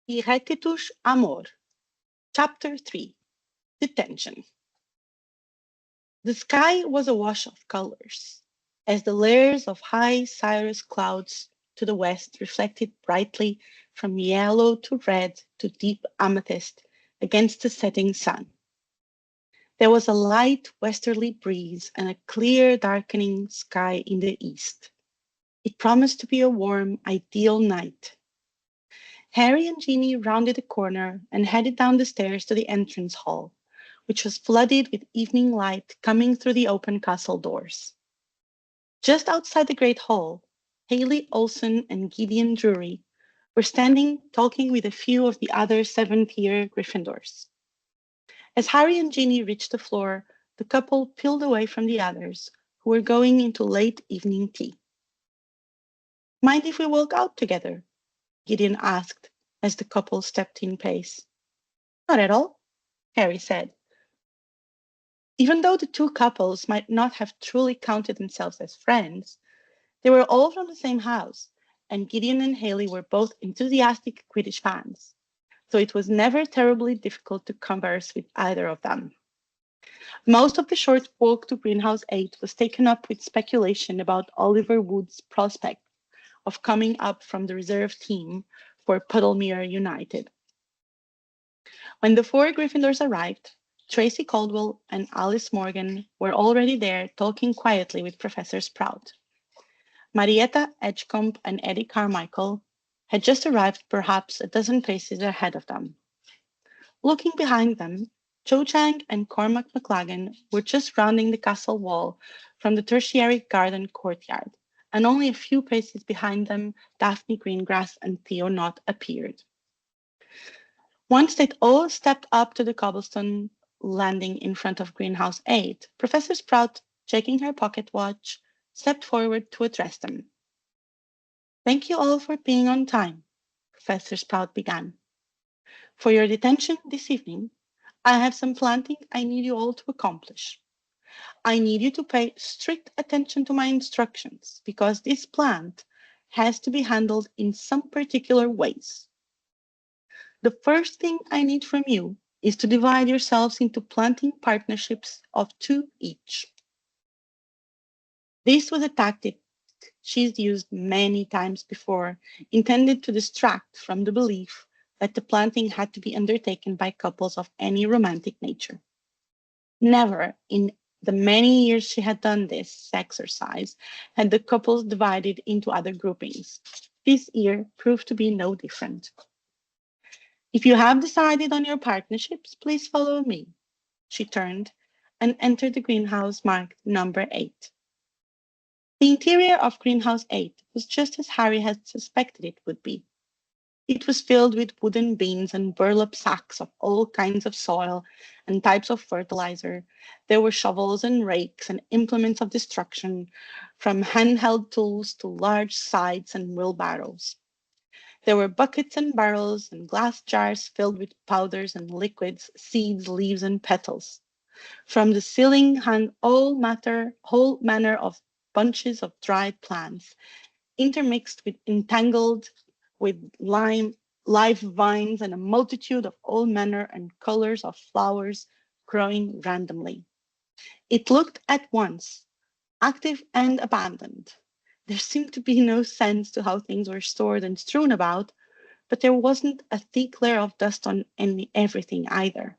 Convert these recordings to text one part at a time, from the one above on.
Irretitus, Amor, Chapter 3, Detention. The sky was a wash of colors, as the layers of high cirrus clouds to the west reflected brightly from yellow to red to deep amethyst against the setting sun. There was a light westerly breeze and a clear, darkening sky in the east. It promised to be a warm, ideal night. Harry and Ginny rounded the corner and headed down the stairs to the entrance hall, which was flooded with evening light coming through the open castle doors. Just outside the great hall, Haley Olsen and Gideon Drury were standing talking with a few of the other seventh-year Gryffindors. As Harry and Ginny reached the floor, the couple peeled away from the others, who were going into late evening tea. Mind if we walk out together? Gideon asked as the couple stepped in pace. Not at all, Harry said. Even though the two couples might not have truly counted themselves as friends, they were all from the same house, and Gideon and Haley were both enthusiastic Quidditch fans, so it was never terribly difficult to converse with either of them. Most of the short walk to Greenhouse 8 was taken up with speculation about Oliver Wood's prospect of coming up from the reserve team for Puddlemere United. When the four Gryffindors arrived, Tracy Caldwell and Alice Morgan were already there talking quietly with Professor Sprout. Marietta Edgecombe and Eddie Carmichael had just arrived perhaps a dozen paces ahead of them. Looking behind them, Cho Chang and Cormac McLagan were just rounding the castle wall from the tertiary garden courtyard, and only a few paces behind them, Daphne Greengrass and Theo Knott appeared. Once they'd all stepped up to the cobblestone landing in front of Greenhouse 8, Professor Sprout, checking her pocket watch, stepped forward to address them. Thank you all for being on time, Professor Sprout began. For your detention this evening, I have some planting I need you all to accomplish. I need you to pay strict attention to my instructions because this plant has to be handled in some particular ways. The first thing I need from you is to divide yourselves into planting partnerships of 2 each. This was a tactic she's used many times before, intended to distract from the belief that the planting had to be undertaken by couples of any romantic nature. Never in the many years she had done this exercise had the couples divided into other groupings. This year proved to be no different. If you have decided on your partnerships, please follow me. She turned and entered the greenhouse marked number 8. The interior of Greenhouse 8 was just as Harry had suspected it would be. It was filled with wooden bins and burlap sacks of all kinds of soil and types of fertilizer. There were shovels and rakes and implements of destruction, from handheld tools to large scythes and wheelbarrows. There were buckets and barrels and glass jars filled with powders and liquids, seeds, leaves, and petals. From the ceiling hung whole manner of bunches of dried plants, intermixed with entangled with live vines and a multitude of all manner and colors of flowers growing randomly. It looked at once active and abandoned. There seemed to be no sense to how things were stored and strewn about, but there wasn't a thick layer of dust on everything either.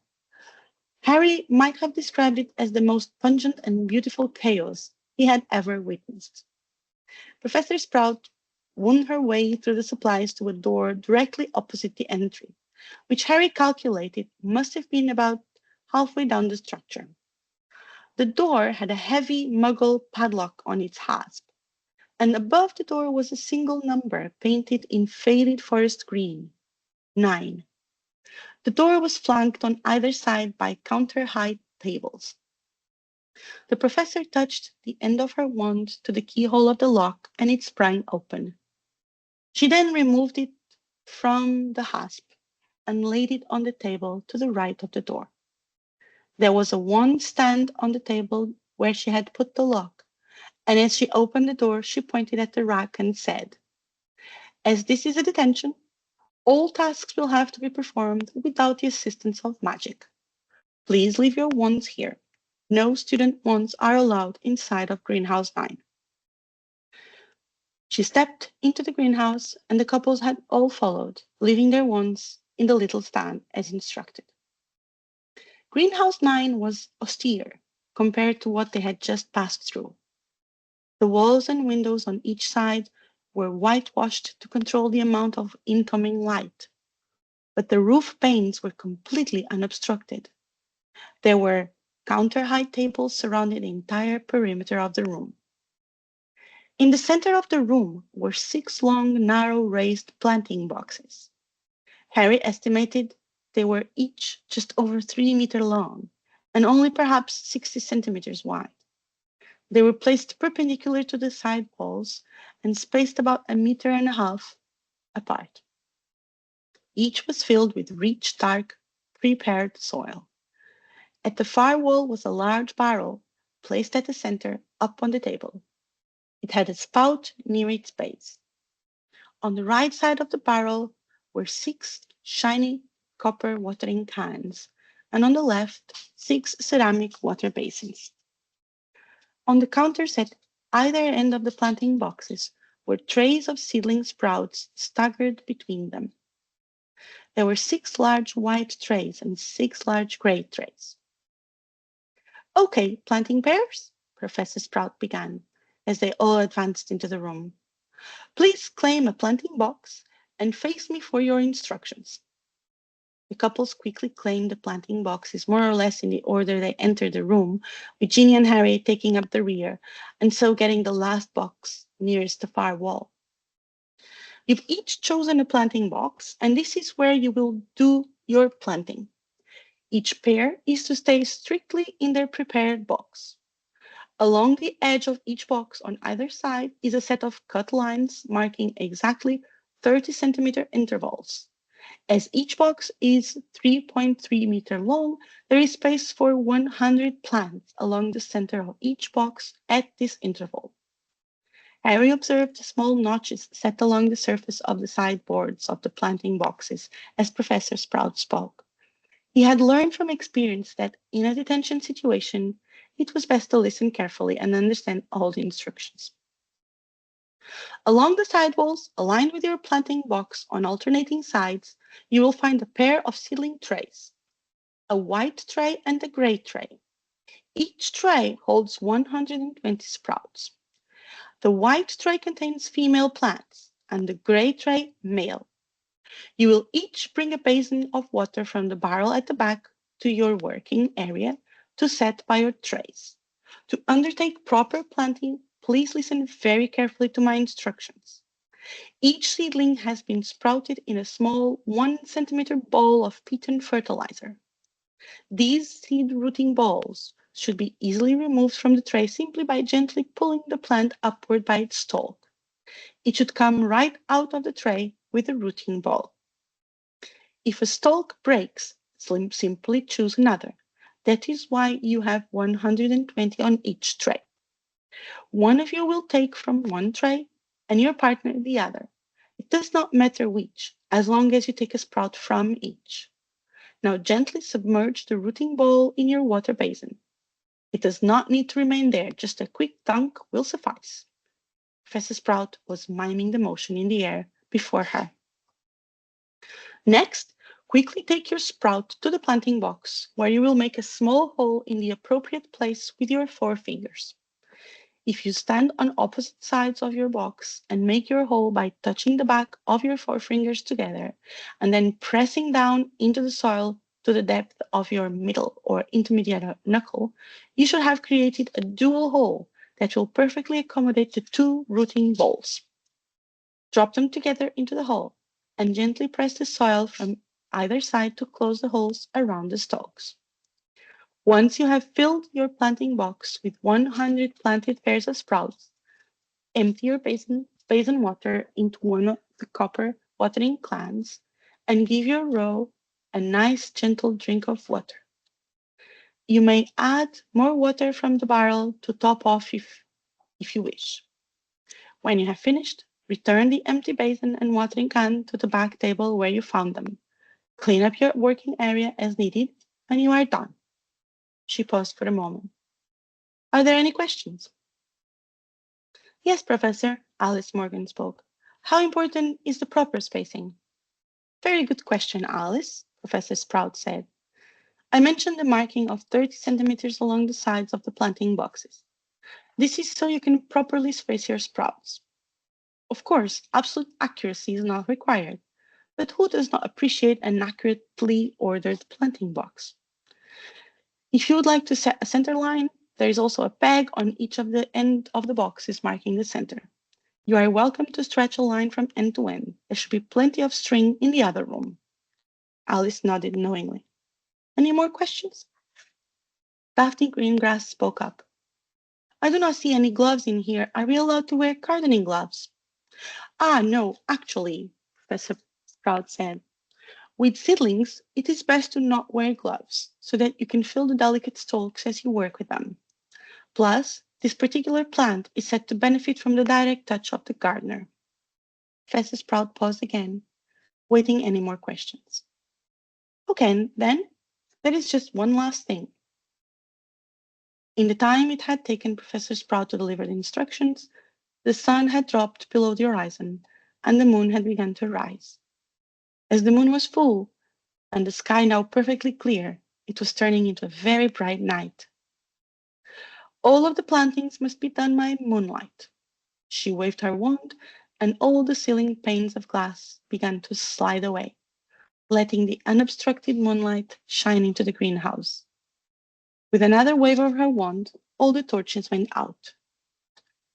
Harry might have described it as the most pungent and beautiful chaos he had ever witnessed. Professor Sprout wound her way through the supplies to a door directly opposite the entry, which Harry calculated must have been about halfway down the structure. The door had a heavy muggle padlock on its hasp, and above the door was a single number painted in faded forest green, 9. The door was flanked on either side by counter-height tables. The professor touched the end of her wand to the keyhole of the lock, and it sprang open. She then removed it from the hasp and laid it on the table to the right of the door. There was a wand stand on the table where she had put the lock, and as she opened the door, she pointed at the rack and said, "As this is a detention, All tasks will have to be performed without the assistance of magic. Please leave your wands here. No student wands are allowed inside of Greenhouse 9. She stepped into the greenhouse, and the couples had all followed, leaving their wands in the little stand as instructed. Greenhouse 9 was austere compared to what they had just passed through. The walls and windows on each side were whitewashed to control the amount of incoming light, but the roof panes were completely unobstructed. There were counter-height tables surrounding the entire perimeter of the room. In the center of the room were 6 long, narrow raised planting boxes. Harry estimated they were each just over 3 meters long and only perhaps 60 centimeters wide. They were placed perpendicular to the side walls and spaced about 1.5 meters apart. Each was filled with rich, dark, prepared soil. At the far wall was a large barrel placed at the center up on the table. It had a spout near its base. On the right side of the barrel were 6 shiny copper watering cans, and on the left, 6 ceramic water basins. On the counters at either end of the planting boxes were trays of seedling sprouts staggered between them. There were 6 large white trays and 6 large gray trays. Okay, planting pairs, Professor Sprout began as they all advanced into the room. Please claim a planting box and face me for your instructions. The couples quickly claimed the planting boxes more or less in the order they entered the room, with Ginny and Harry taking up the rear, and so getting the last box nearest the far wall. You've each chosen a planting box, and this is where you will do your planting. Each pair is to stay strictly in their prepared box. Along the edge of each box on either side is a set of cut lines marking exactly 30 centimeter intervals. As each box is 3.3 meters long, there is space for 100 plants along the center of each box at this interval. Harry observed small notches set along the surface of the sideboards of the planting boxes as Professor Sprout spoke. He had learned from experience that in a detention situation, it was best to listen carefully and understand all the instructions. Along the side walls, aligned with your planting box on alternating sides, you will find a pair of seedling trays, a white tray and a gray tray. Each tray holds 120 sprouts. The white tray contains female plants and the gray tray male. You will each bring a basin of water from the barrel at the back to your working area to set by your trays. To undertake proper planting, please listen very carefully to my instructions. Each seedling has been sprouted in a small 1 centimeter bowl of peat fertilizer. These seed rooting balls should be easily removed from the tray simply by gently pulling the plant upward by its stalk. It should come right out of the tray with the rooting ball. If a stalk breaks, simply choose another. That is why you have 120 on each tray. One of you will take from one tray and your partner the other. It does not matter which, as long as you take a sprout from each. Now gently submerge the rooting ball in your water basin. It does not need to remain there, just a quick dunk will suffice. Professor Sprout was miming the motion in the air before her. Next, quickly take your sprout to the planting box, where you will make a small hole in the appropriate place with your 4 fingers. If you stand on opposite sides of your box and make your hole by touching the back of your 4 fingers together and then pressing down into the soil to the depth of your middle or intermediate knuckle, you should have created a dual hole that will perfectly accommodate the 2 rooting balls. Drop them together into the hole and gently press the soil from either side to close the holes around the stalks. Once you have filled your planting box with 100 planted pairs of sprouts, empty your basin water into one of the copper watering cans and give your row a nice gentle drink of water. You may add more water from the barrel to top off if you wish. When you have finished, Return the empty basin and watering can to the back table where you found them. Clean up your working area as needed, and you are done. She paused for a moment. Are there any questions? Yes, Professor, Alice Morgan spoke. How important is the proper spacing? Very good question, Alice, Professor Sprout said. I mentioned the marking of 30 centimeters along the sides of the planting boxes. This is so you can properly space your sprouts. Of course, absolute accuracy is not required, but who does not appreciate an accurately ordered planting box? If you would like to set a center line, there is also a peg on each of the end of the boxes marking the center. You are welcome to stretch a line from end to end. There should be plenty of string in the other room. Alice nodded knowingly. Any more questions? Daphne Greengrass spoke up. I do not see any gloves in here. Are we allowed to wear gardening gloves? Ah, no, actually, Professor Sprout said. With seedlings, it is best to not wear gloves so that you can feel the delicate stalks as you work with them. Plus, this particular plant is said to benefit from the direct touch of the gardener. Professor Sprout paused again, waiting any more questions. Okay, then, there is just one last thing. In the time it had taken Professor Sprout to deliver the instructions, the sun had dropped below the horizon, and the moon had begun to rise. As the moon was full, and the sky now perfectly clear, it was turning into a very bright night. All of the plantings must be done by moonlight. She waved her wand, and all the ceiling panes of glass began to slide away, letting the unobstructed moonlight shine into the greenhouse. With another wave of her wand, all the torches went out.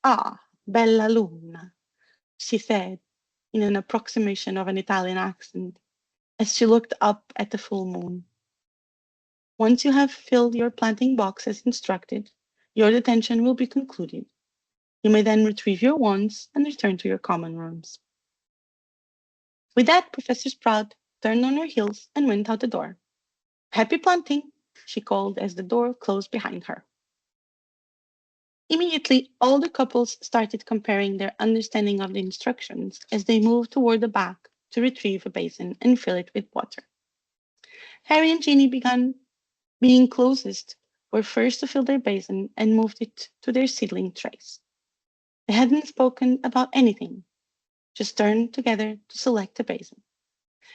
Ah, bella luna, she said, in an approximation of an Italian accent, as she looked up at the full moon. Once you have filled your planting box as instructed, your detention will be concluded. You may then retrieve your wands and return to your common rooms. With that, Professor Sprout turned on her heels and went out the door. Happy planting, she called as the door closed behind her. Immediately, all the couples started comparing their understanding of the instructions as they moved toward the back to retrieve a basin and fill it with water. Harry and Ginny began being closest, were first to fill their basin and moved it to their seedling trays. They hadn't spoken about anything, just turned together to select a basin.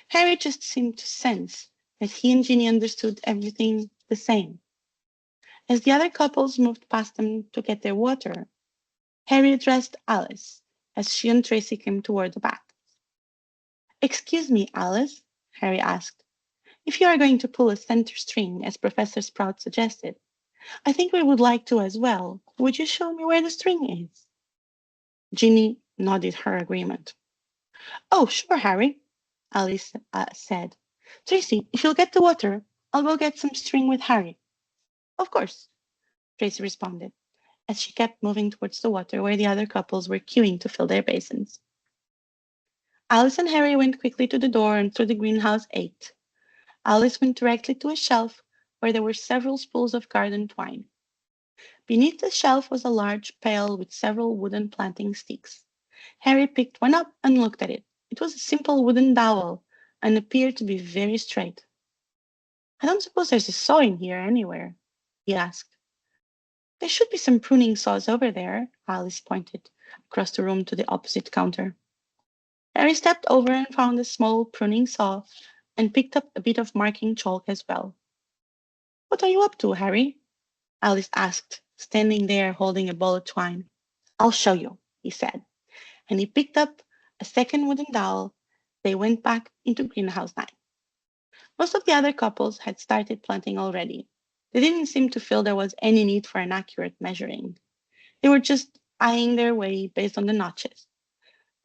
Harry just seemed to sense that he and Ginny understood everything the same. As the other couples moved past them to get their water, Harry addressed Alice as she and Tracy came toward the back. Excuse me, Alice, Harry asked. If you are going to pull a center string, as Professor Sprout suggested, I think we would like to as well. Would you show me where the string is? Ginny nodded her agreement. Oh, sure, Harry, Alice said. Tracy, if you'll get the water, I'll go get some string with Harry. Of course, Tracy responded, as she kept moving towards the water where the other couples were queuing to fill their basins. Alice and Harry went quickly to the door and through the greenhouse 8. Alice went directly to a shelf where there were several spools of garden twine. Beneath the shelf was a large pail with several wooden planting sticks. Harry picked one up and looked at it. It was a simple wooden dowel and appeared to be very straight. I don't suppose there's a saw in here anywhere, he asked. There should be some pruning saws over there, Alice pointed across the room to the opposite counter. Harry stepped over and found a small pruning saw and picked up a bit of marking chalk as well. What are you up to, Harry? Alice asked, standing there holding a ball of twine. I'll show you, he said, and he picked up a second wooden dowel. They went back into greenhouse 9. Most of the other couples had started planting already. They didn't seem to feel there was any need for an accurate measuring. They were just eyeing their way based on the notches.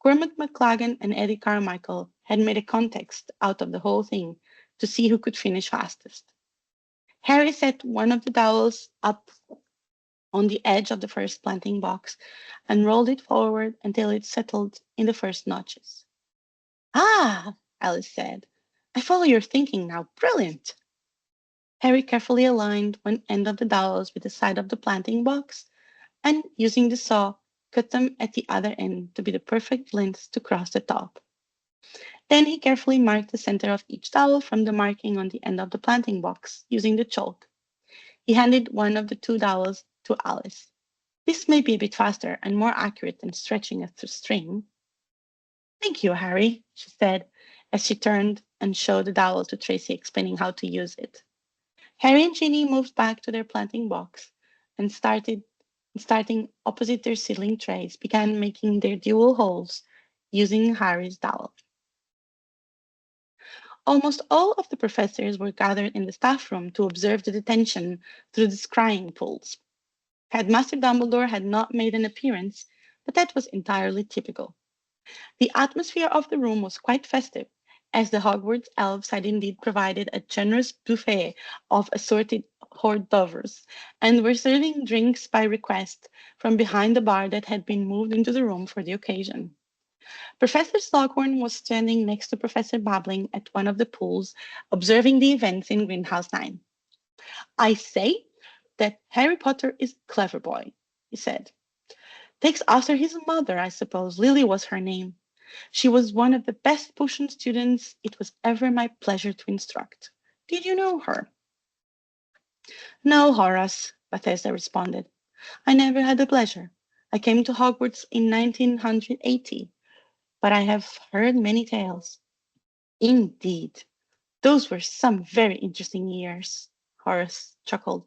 Cormac McLagan and Eddie Carmichael had made a contest out of the whole thing to see who could finish fastest. Harry set one of the dowels up on the edge of the first planting box and rolled it forward until it settled in the first notches. Ah, Alice said. I follow your thinking now. Brilliant. Harry carefully aligned one end of the dowels with the side of the planting box and, using the saw, cut them at the other end to be the perfect length to cross the top. Then he carefully marked the center of each dowel from the marking on the end of the planting box using the chalk. He handed one of the two dowels to Alice. This may be a bit faster and more accurate than stretching a string. Thank you, Harry, she said as she turned and showed the dowel to Tracy, explaining how to use it. Harry and Ginny moved back to their planting box and starting opposite their seedling trays, began making their dual holes using Harry's dowel. Almost all of the professors were gathered in the staff room to observe the detention through the scrying pools. Headmaster Dumbledore had not made an appearance, but that was entirely typical. The atmosphere of the room was quite festive, as the Hogwarts elves had indeed provided a generous buffet of assorted hors d'oeuvres, and were serving drinks by request from behind the bar that had been moved into the room for the occasion. Professor Slughorn was standing next to Professor Babbling at one of the pools, observing the events in Greenhouse 9. I say that Harry Potter is a clever boy, he said. Takes after his mother, I suppose. Lily was her name. She was one of the best potion students it was ever my pleasure to instruct. Did you know her? No, Horace, Bethesda responded. I never had the pleasure. I came to Hogwarts in 1980, but I have heard many tales. Indeed, those were some very interesting years, Horace chuckled.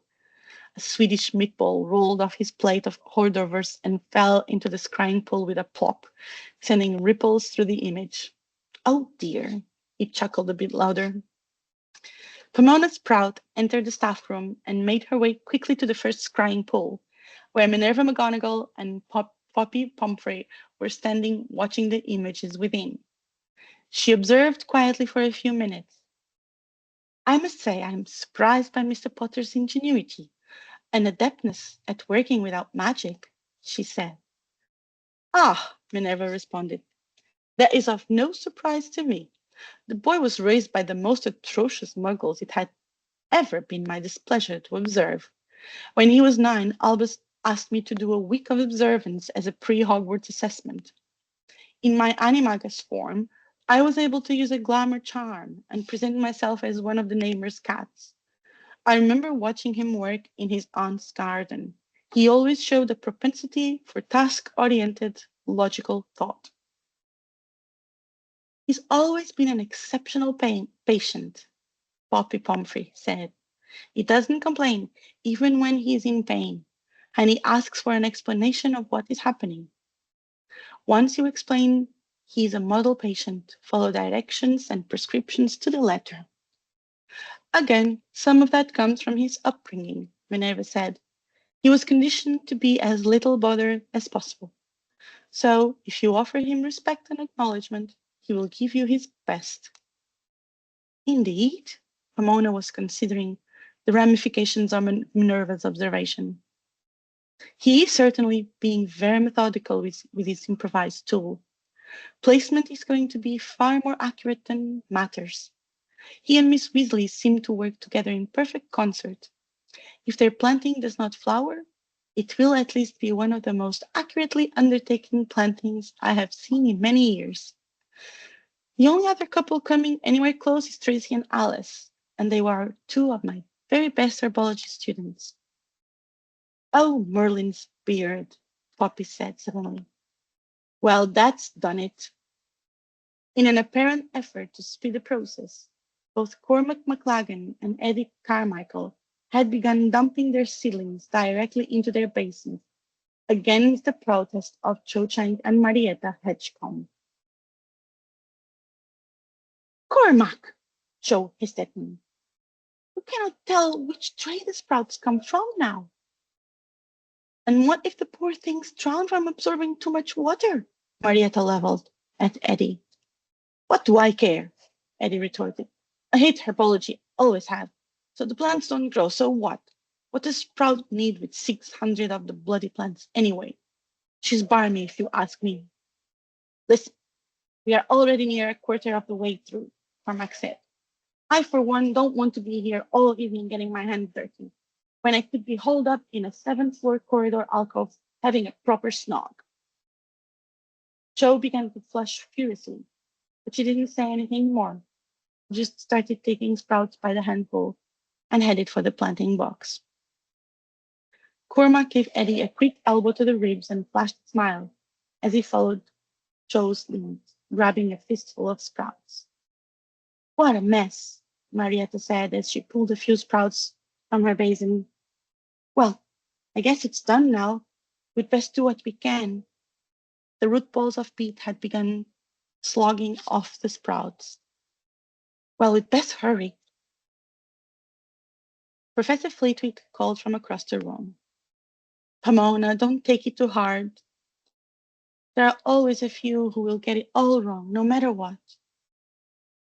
A Swedish meatball rolled off his plate of hors d'oeuvres and fell into the scrying pool with a plop, sending ripples through the image. Oh dear, he chuckled a bit louder. Pomona Sprout entered the staff room and made her way quickly to the first scrying pool, where Minerva McGonagall and Poppy Pomfrey were standing watching the images within. She observed quietly for a few minutes. I must say I am surprised by Mr. Potter's ingenuity and adeptness at working without magic, she said. Ah, Minerva responded. That is of no surprise to me. The boy was raised by the most atrocious muggles it had ever been my displeasure to observe. When he was 9, Albus asked me to do a week of observance as a pre-Hogwarts assessment. In my animagus form, I was able to use a glamour charm and present myself as one of the neighbor's cats. I remember watching him work in his aunt's garden. He always showed a propensity for task-oriented, logical thought. He's always been an exceptional patient, Poppy Pomfrey said. He doesn't complain, even when he's in pain, and he asks for an explanation of what is happening. Once you explain he's a model patient, follow directions and prescriptions to the letter. Again, some of that comes from his upbringing, Minerva said. He was conditioned to be as little bothered as possible. So, if you offer him respect and acknowledgement, he will give you his best. Indeed, Pomona was considering the ramifications of Minerva's observation. He is certainly being very methodical with his improvised tool. Placement is going to be far more accurate than matters. He and Miss Weasley seem to work together in perfect concert. If their planting does not flower, it will at least be one of the most accurately undertaken plantings I have seen in many years. The only other couple coming anywhere close is Tracy and Alice, and they were two of my very best herbology students. Oh, Merlin's beard, Poppy said suddenly. Well, that's done it. In an apparent effort to speed the process, both Cormac McLagan and Eddie Carmichael had begun dumping their seedlings directly into their basins, against the protest of Cho Chang and Marietta Hedgecombe. Cormac, Cho hissed at me. You cannot tell which tray the sprouts come from now. And what if the poor things drown from absorbing too much water? Marietta leveled at Eddie. What do I care? Eddie retorted. I hate herbology, always have. So the plants don't grow, so what? What does Sprout need with 600 of the bloody plants anyway? She's barmy if you ask me. Listen, we are already near a quarter of the way through, Cormac said. I, for one, don't want to be here all evening getting my hands dirty, when I could be holed up in a 7th floor corridor alcove having a proper snog. Joe began to flush furiously, but she didn't say anything more. Just started taking sprouts by the handful and headed for the planting box. Cormac gave Eddie a quick elbow to the ribs and flashed a smile as he followed Joe's lead, grabbing a fistful of sprouts. What a mess, Marietta said as she pulled a few sprouts from her basin. Well, I guess it's done now. We'd best do what we can. The root balls of peat had begun slogging off the sprouts. Well, we'd best hurry. Professor Fleetwig called from across the room. Pomona, don't take it too hard. There are always a few who will get it all wrong, no matter what.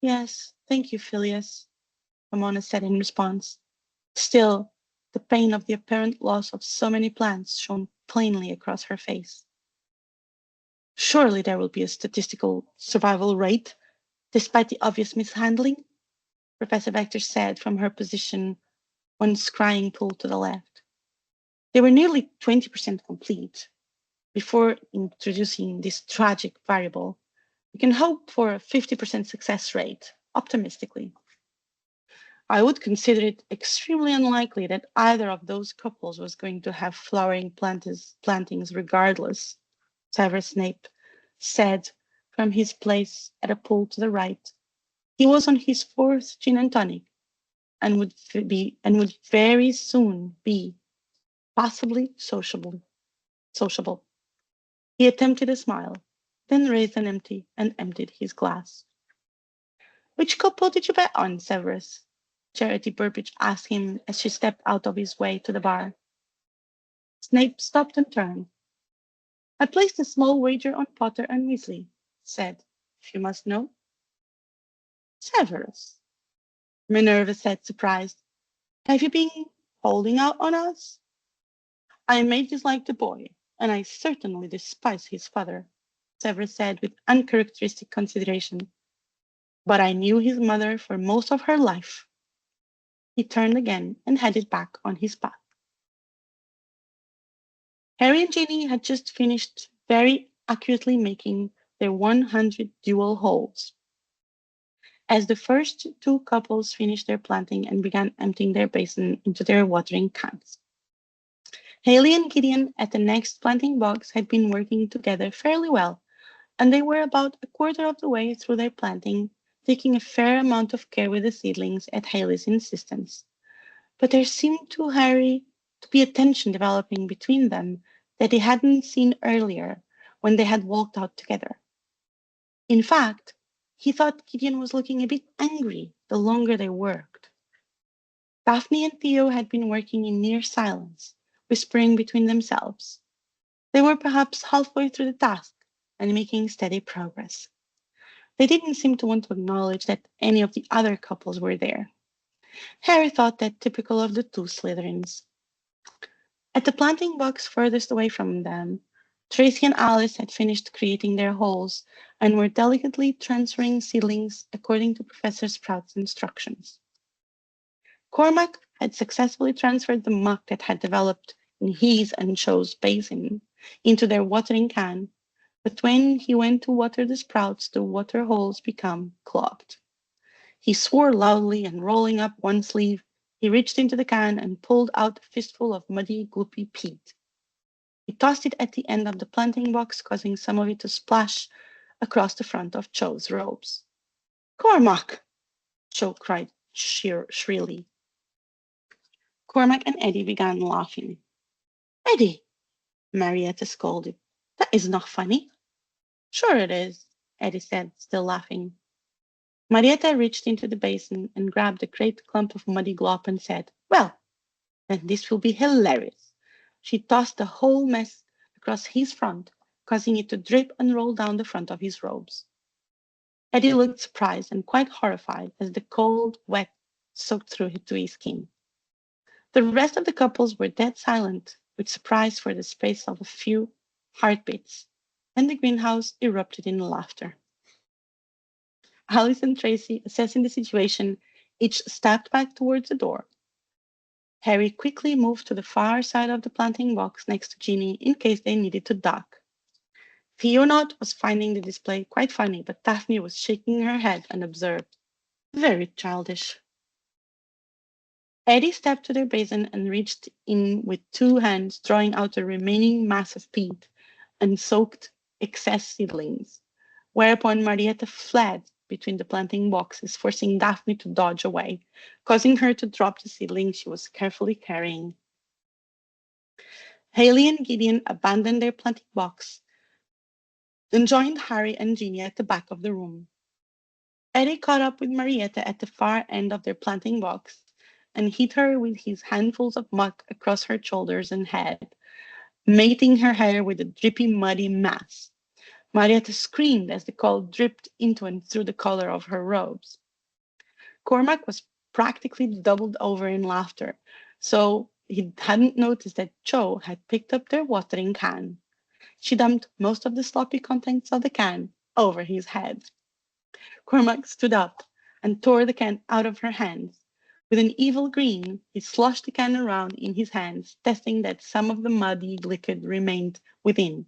Yes, thank you, Phileas, Pomona said in response. Still, the pain of the apparent loss of so many plants shone plainly across her face. Surely there will be a statistical survival rate, despite the obvious mishandling, Professor Vector said from her position on scrying pool to the left. They were nearly 20% complete. Before introducing this tragic variable, we can hope for a 50% success rate, optimistically. I would consider it extremely unlikely that either of those couples was going to have flowering plantings regardless, Severus Snape said from his place at a pool to the right. He was on his fourth gin and tonic and would very soon be possibly sociable. He attempted a smile, then raised and emptied his glass. Which couple did you bet on, Severus? Charity Burbage asked him as she stepped out of his way to the bar. Snape stopped and turned. I placed a small wager on Potter and Weasley, said, if you must know. Severus, Minerva said, surprised. Have you been holding out on us? I may dislike the boy, and I certainly despise his father, Severus said with uncharacteristic consideration. But I knew his mother for most of her life. He turned again and headed back on his path. Harry and Ginny had just finished very accurately making their 100 dual holes. As the first two couples finished their planting and began emptying their basin into their watering cans. Haley and Gideon at the next planting box had been working together fairly well, and they were about a quarter of the way through their planting, taking a fair amount of care with the seedlings at Haley's insistence. But there seemed to Harry to be a tension developing between them that he hadn't seen earlier when they had walked out together. In fact, he thought Gideon was looking a bit angry the longer they worked. Daphne and Theo had been working in near silence, whispering between themselves. They were perhaps halfway through the task and making steady progress. They didn't seem to want to acknowledge that any of the other couples were there. Harry thought that typical of the two Slytherins. At the planting box furthest away from them, Tracy and Alice had finished creating their holes and were delicately transferring seedlings according to Professor Sprout's instructions. Cormac had successfully transferred the muck that had developed in his and Joe's basin into their watering can, but when he went to water the sprouts, the water holes became clogged. He swore loudly and rolling up one sleeve, he reached into the can and pulled out a fistful of muddy, gloopy peat. He tossed it at the end of the planting box, causing some of it to splash across the front of Joe's robes. Cormac! Joe cried shrilly. Cormac and Eddie began laughing. Eddie! Marietta scolded. That is not funny. Sure it is, Eddie said, still laughing. Marietta reached into the basin and grabbed a great clump of muddy glop and said, Well, then this will be hilarious. She tossed the whole mess across his front, causing it to drip and roll down the front of his robes. Eddie looked surprised and quite horrified as the cold, wet soaked through to his skin. The rest of the couples were dead silent, with surprise for the space of a few heartbeats, and the greenhouse erupted in laughter. Alice and Tracy, assessing the situation, each stepped back towards the door. Harry quickly moved to the far side of the planting box next to Ginny in case they needed to duck. Theonot was finding the display quite funny, but Daphne was shaking her head and observed, very childish. Eddie stepped to their basin and reached in with two hands, drawing out the remaining mass of peat and soaked excess seedlings, whereupon Marietta fled between the planting boxes, forcing Daphne to dodge away, causing her to drop the seedlings she was carefully carrying. Haley and Gideon abandoned their planting box and joined Harry and Ginny at the back of the room. Eddie caught up with Marietta at the far end of their planting box and hit her with his handfuls of muck across her shoulders and head, mating her hair with a drippy, muddy mass. Marietta screamed as the coal dripped into and through the collar of her robes. Cormac was practically doubled over in laughter, so he hadn't noticed that Cho had picked up their watering can. She dumped most of the sloppy contents of the can over his head. Cormac stood up and tore the can out of her hands. With an evil grin, he sloshed the can around in his hands, testing that some of the muddy liquid remained within.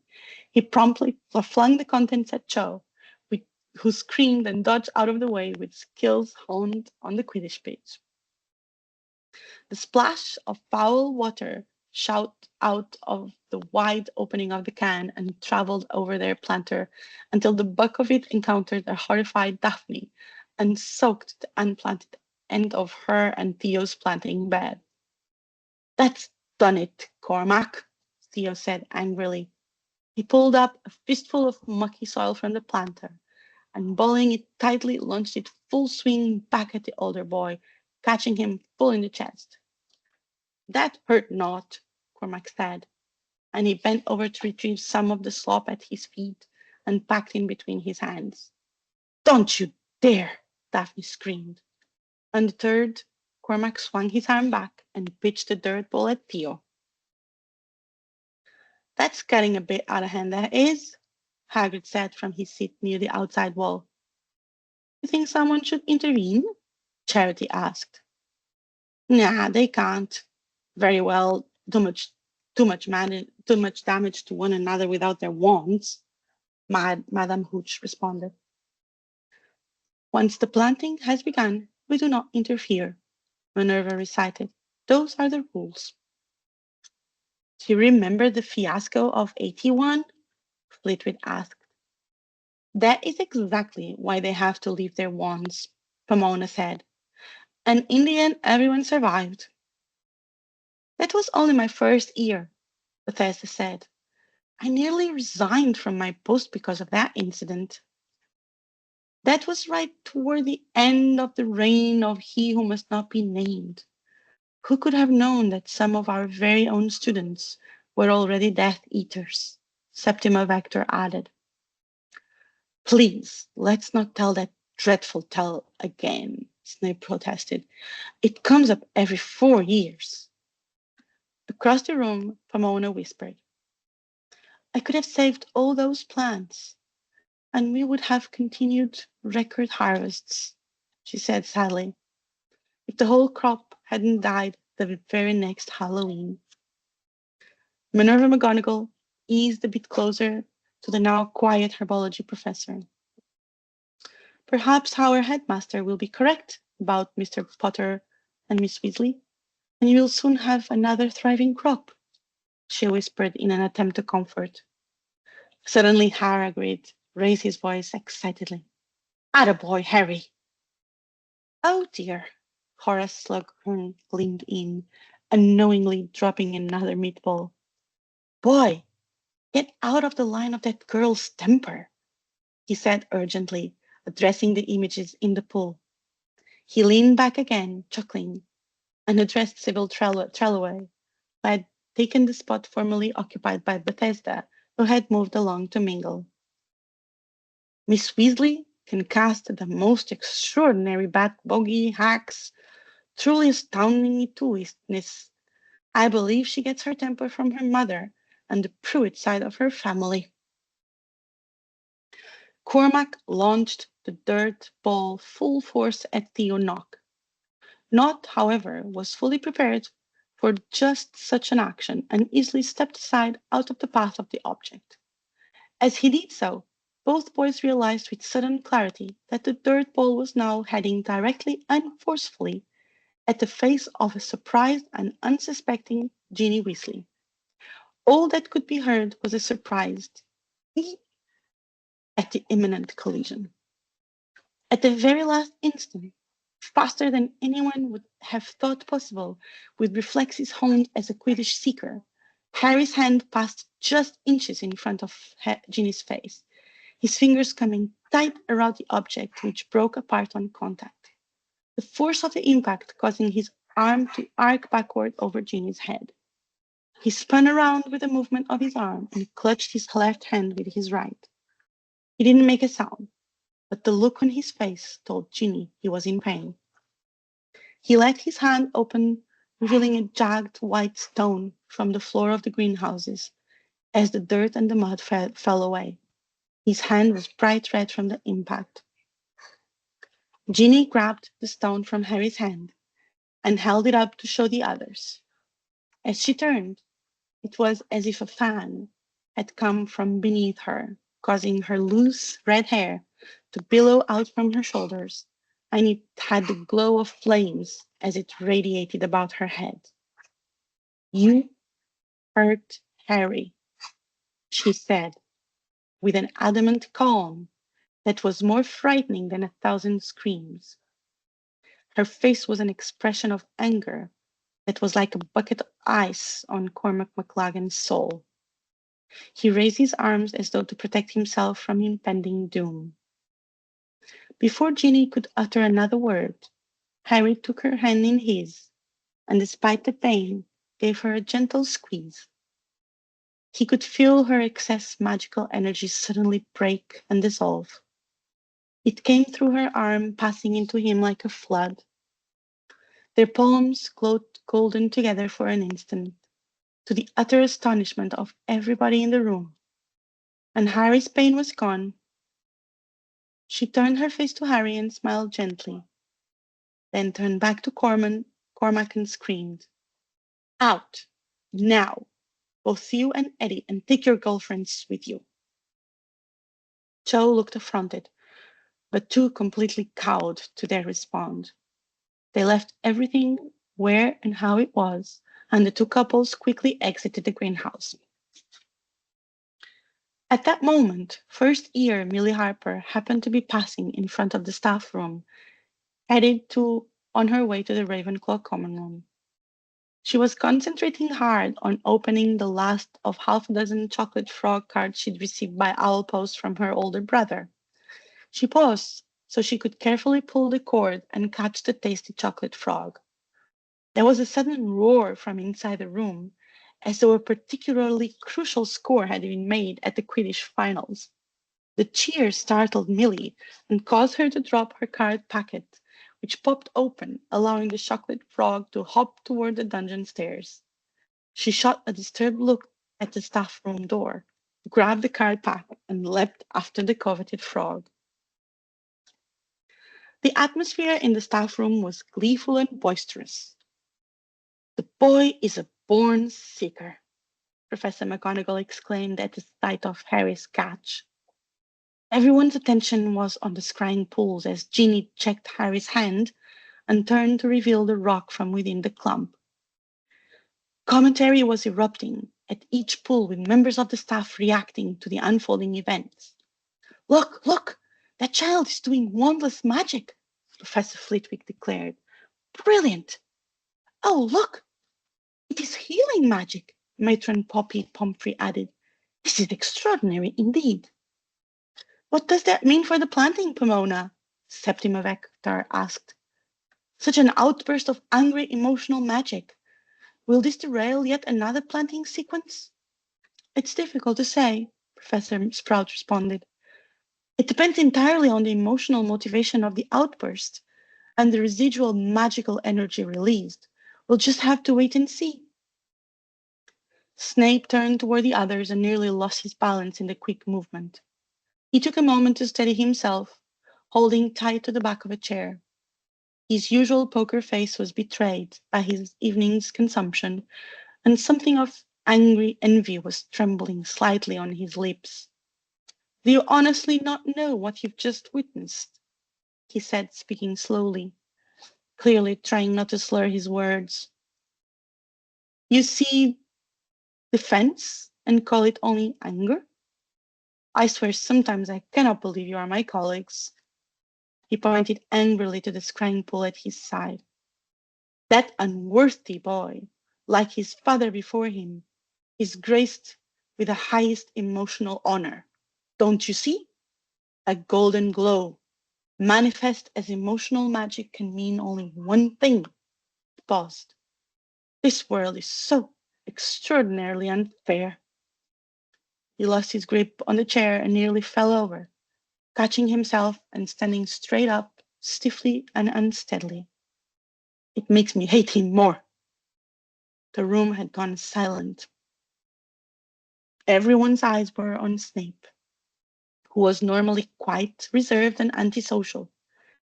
He promptly flung the contents at Cho, who screamed and dodged out of the way with skills honed on the Quidditch pitch. The splash of foul water shot out of the wide opening of the can and traveled over their planter until the buck of it encountered a horrified Daphne and soaked the unplanted end of her and Theo's planting bed. That's done it, Cormac, Theo said angrily. He pulled up a fistful of mucky soil from the planter and, balling it tightly, launched it full swing back at the older boy, catching him full in the chest. That hurt not, Cormac said, and he bent over to retrieve some of the slop at his feet and packed in between his hands. Don't you dare, Daphne screamed. Undeterred, Cormac swung his arm back and pitched the dirt ball at Theo. That's getting a bit out of hand, that is, Hagrid said from his seat near the outside wall. You think someone should intervene? Charity asked. Nah, they can't. Very well, too much damage to one another without their wands, Madame Hooch responded. Once the planting has begun, we do not interfere, Minerva recited. Those are the rules. Do you remember the fiasco of 81? Flitwick asked. That is exactly why they have to leave their wands, Pomona said. And in the end, everyone survived. That was only my first year, Bethesda said. I nearly resigned from my post because of that incident. That was right toward the end of the reign of he who must not be named. Who could have known that some of our very own students were already Death Eaters? Septima Vector added. Please, let's not tell that dreadful tale again, Snape protested. It comes up every 4 years. Across the room, Pomona whispered. I could have saved all those plants, and we would have continued record harvests, she said sadly, if the whole crop hadn't died the very next Halloween. Minerva McGonagall eased a bit closer to the now quiet herbology professor. Perhaps our headmaster will be correct about Mr. Potter and Miss Weasley, and you will soon have another thriving crop, she whispered in an attempt to comfort. Suddenly Hagrid raised his voice excitedly. Attaboy, Harry! Oh dear, Horace Slughorn leaned in, unknowingly dropping another meatball. Boy, get out of the line of that girl's temper, he said urgently, addressing the images in the pool. He leaned back again, chuckling, and addressed Sybil Trelawney, who had taken the spot formerly occupied by Bethesda, who had moved along to mingle. Miss Weasley can cast the most extraordinary bat bogey hacks, truly astounding twistness. I believe she gets her temper from her mother and the Pruitt side of her family. Cormac launched the dirt ball full force at Theo Knock. Not, however, was fully prepared for just such an action and easily stepped aside out of the path of the object. As he did so, both boys realized with sudden clarity that the dirt ball was now heading directly and forcefully at the face of a surprised and unsuspecting Ginny Weasley. All that could be heard was a surprised beep at the imminent collision. At the very last instant, faster than anyone would have thought possible, with reflexes honed as a Quidditch seeker, Harry's hand passed just inches in front of Ginny's face, his fingers coming tight around the object, which broke apart on contact. The force of the impact causing his arm to arc backward over Ginny's head. He spun around with a movement of his arm and clutched his left hand with his right. He didn't make a sound, but the look on his face told Ginny he was in pain. He let his hand open, revealing a jagged white stone from the floor of the greenhouses as the dirt and the mud fell away. His hand was bright red from the impact. Ginny grabbed the stone from Harry's hand and held it up to show the others. As she turned, it was as if a fan had come from beneath her, causing her loose red hair to billow out from her shoulders, and it had the glow of flames as it radiated about her head. "You hurt Harry," she said, with an adamant calm that was more frightening than 1,000 screams. Her face was an expression of anger that was like a bucket of ice on Cormac McLagan's soul. He raised his arms as though to protect himself from impending doom. Before Ginny could utter another word, Harry took her hand in his, and despite the pain, gave her a gentle squeeze. He could feel her excess magical energy suddenly break and dissolve. It came through her arm, passing into him like a flood. Their palms glowed golden together for an instant, to the utter astonishment of everybody in the room. And Harry's pain was gone. She turned her face to Harry and smiled gently, then turned back to Cormac and screamed, "Out! Now! Both you and Eddie, and take your girlfriends with you." Cho looked affronted, but too completely cowed to dare respond. They left everything where and how it was, and the two couples quickly exited the greenhouse. At that moment, first year Millie Harper happened to be passing in front of the staff room, headed on her way to the Ravenclaw common room. She was concentrating hard on opening the last of half a dozen chocolate frog cards she'd received by owl post from her older brother. She paused so she could carefully pull the cord and catch the tasty chocolate frog. There was a sudden roar from inside the room, as though a particularly crucial score had been made at the Quidditch finals. The cheer startled Millie and caused her to drop her card packet, which popped open, allowing the chocolate frog to hop toward the dungeon stairs. She shot a disturbed look at the staff room door, grabbed the card pack, and leapt after the coveted frog. The atmosphere in the staff room was gleeful and boisterous. "The boy is a born seeker," Professor McGonagall exclaimed at the sight of Harry's catch. Everyone's attention was on the scrying pools as Ginny checked Harry's hand and turned to reveal the rock from within the clump. Commentary was erupting at each pool, with members of the staff reacting to the unfolding events. "Look, look! That child is doing wandless magic," Professor Flitwick declared. "Brilliant! Oh, look! It is healing magic," Matron Poppy Pomfrey added. "This is extraordinary indeed." "What does that mean for the planting, Pomona?" Septima Vector asked. "Such an outburst of angry emotional magic. Will this derail yet another planting sequence?" "It's difficult to say," Professor Sprout responded. "It depends entirely on the emotional motivation of the outburst and the residual magical energy released. We'll just have to wait and see." Snape turned toward the others and nearly lost his balance in the quick movement. He took a moment to steady himself, holding tight to the back of a chair. His usual poker face was betrayed by his evening's consumption, and something of angry envy was trembling slightly on his lips. Do you honestly not know what you've just witnessed? He said, speaking slowly, clearly trying not to slur his words. You see defense and call it only anger? I swear sometimes I cannot believe you are my colleagues. He pointed angrily to the scrying pool at his side. That unworthy boy, like his father before him, is graced with the highest emotional honor. Don't you see? A golden glow. Manifest as emotional magic can mean only one thing. He paused. This world is so extraordinarily unfair. He lost his grip on the chair and nearly fell over, catching himself and standing straight up, stiffly and unsteadily. It makes me hate him more. The room had gone silent. Everyone's eyes were on Snape, who was normally quite reserved and antisocial.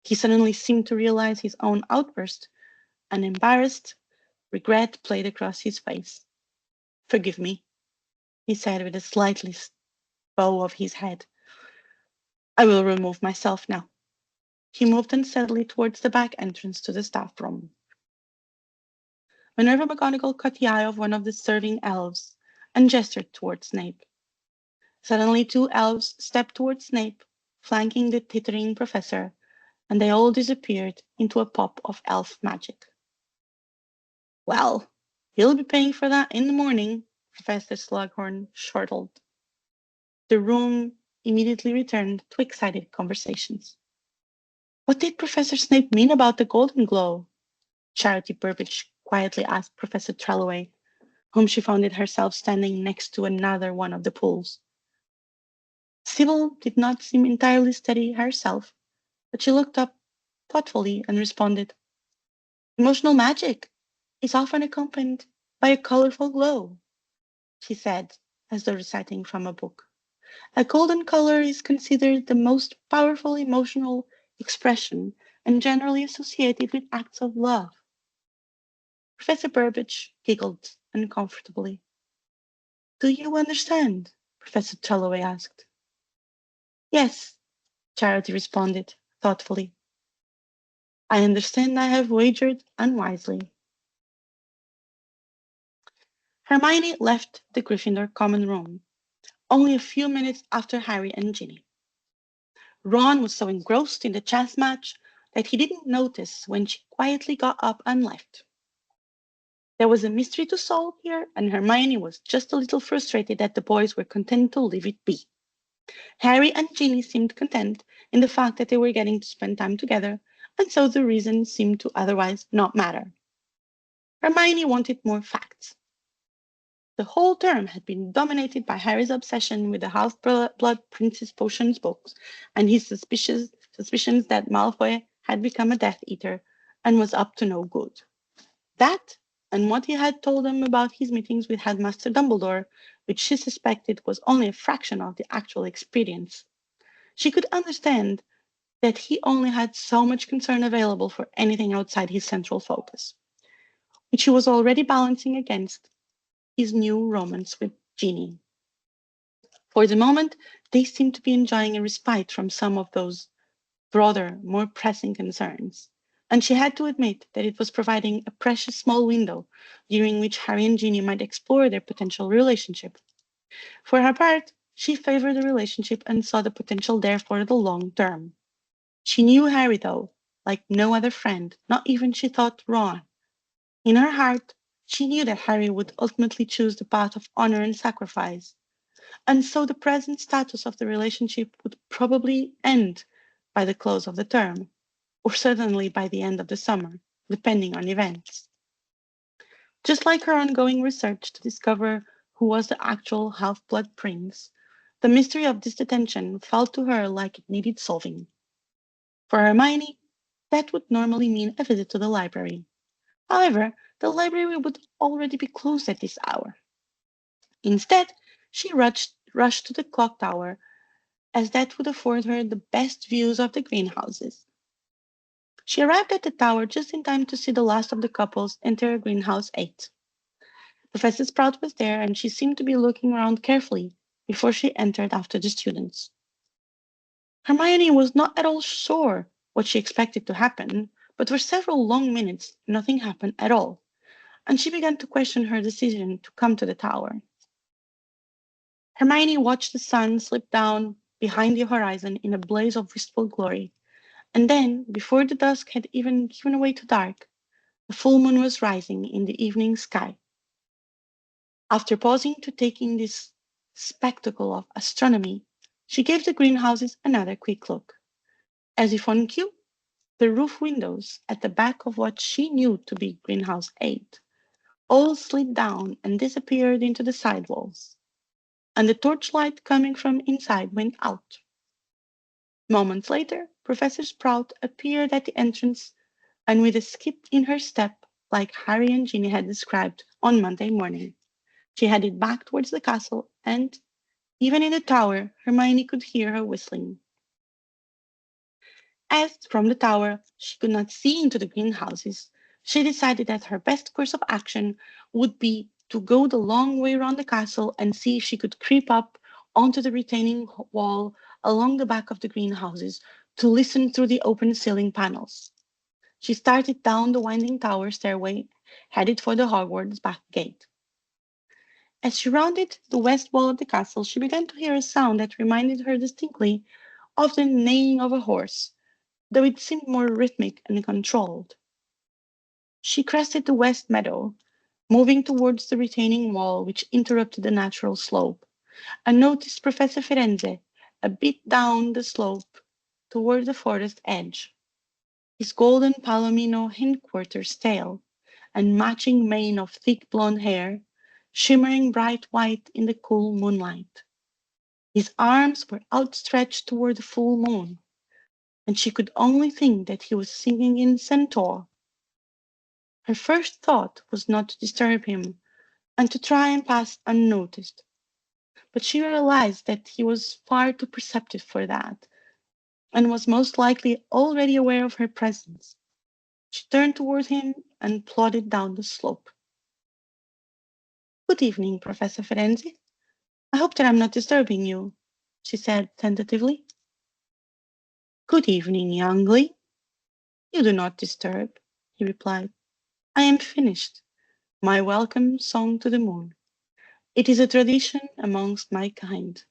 He suddenly seemed to realize his own outburst, and embarrassed regret played across his face. Forgive me, he said with a slightly bow of his head. I will remove myself now. He moved unsteadily towards the back entrance to the staff room. Minerva McGonagall caught the eye of one of the serving elves and gestured towards Snape. Suddenly, two elves stepped towards Snape, flanking the tittering professor, and they all disappeared into a pop of elf magic. Well, he'll be paying for that in the morning, Professor Slughorn chortled. The room immediately returned to excited conversations. What did Professor Snape mean about the golden glow? Charity Burbage quietly asked Professor Trelawney, whom she found herself standing next to another one of the pools. Sybil did not seem entirely steady herself, but she looked up thoughtfully and responded, Emotional magic is often accompanied by a colorful glow, she said, as though reciting from a book. A golden color is considered the most powerful emotional expression and generally associated with acts of love. Professor Burbage giggled uncomfortably. Do you understand? Professor Trelawney asked. Yes, Charity responded thoughtfully. I understand I have wagered unwisely. Hermione left the Gryffindor common room only a few minutes after Harry and Ginny. Ron was so engrossed in the chess match that he didn't notice when she quietly got up and left. There was a mystery to solve here, and Hermione was just a little frustrated that the boys were content to leave it be. Harry and Ginny seemed content in the fact that they were getting to spend time together, and so the reason seemed to otherwise not matter. Hermione wanted more facts. The whole term had been dominated by Harry's obsession with the Half-Blood Prince's potions books and his suspicions that Malfoy had become a Death Eater and was up to no good. That, and what he had told them about his meetings with Headmaster Dumbledore, which she suspected was only a fraction of the actual experience. She could understand that he only had so much concern available for anything outside his central focus, which he was already balancing against his new romance with Ginny. For the moment, they seemed to be enjoying a respite from some of those broader, more pressing concerns, and she had to admit that it was providing a precious small window during which Harry and Ginny might explore their potential relationship. For her part, she favored the relationship and saw the potential there for the long term. She knew Harry, though, like no other friend, not even, she thought, Ron. In her heart, she knew that Harry would ultimately choose the path of honor and sacrifice, and so the present status of the relationship would probably end by the close of the term, or certainly by the end of the summer, depending on events. Just like her ongoing research to discover who was the actual half-blood prince, the mystery of this detention felt to her like it needed solving. For Hermione, that would normally mean a visit to the library. However, the library would already be closed at this hour. Instead, she rushed to the clock tower, as that would afford her the best views of the greenhouses. She arrived at the tower just in time to see the last of the couples enter Greenhouse 8. Professor Sprout was there, and she seemed to be looking around carefully before she entered after the students. Hermione was not at all sure what she expected to happen, but for several long minutes nothing happened at all, and she began to question her decision to come to the tower. Hermione watched the sun slip down behind the horizon in a blaze of wistful glory, and then, before the dusk had even given way to dark, the full moon was rising in the evening sky. After pausing to take in this spectacle of astronomy, she gave the greenhouses another quick look. As if on cue, the roof windows at the back of what she knew to be Greenhouse 8 all slid down and disappeared into the side walls, and the torchlight coming from inside went out. Moments later, Professor Sprout appeared at the entrance and with a skip in her step, like Harry and Ginny had described on Monday morning. She headed back towards the castle, and, even in the tower, Hermione could hear her whistling. As from the tower she could not see into the greenhouses, she decided that her best course of action would be to go the long way around the castle and see if she could creep up onto the retaining wall along the back of the greenhouses to listen through the open ceiling panels. She started down the winding tower stairway, headed for the Hogwarts back gate. As she rounded the west wall of the castle, she began to hear a sound that reminded her distinctly of the neighing of a horse, though it seemed more rhythmic and controlled. She crested the west meadow, moving towards the retaining wall which interrupted the natural slope, and noticed Professor Firenze a bit down the slope toward the forest edge. His golden palomino hindquarters tail and matching mane of thick blonde hair, shimmering bright white in the cool moonlight. His arms were outstretched toward the full moon, and she could only think that he was singing in centaur. Her first thought was not to disturb him and to try and pass unnoticed, but she realized that he was far too perceptive for that, and was most likely already aware of her presence. She turned toward him and plodded down the slope. Good evening, Professor Ferenzi. I hope that I'm not disturbing you, she said tentatively. Good evening, youngling. You do not disturb, he replied. I am finished. My welcome song to the moon. It is a tradition amongst my kind.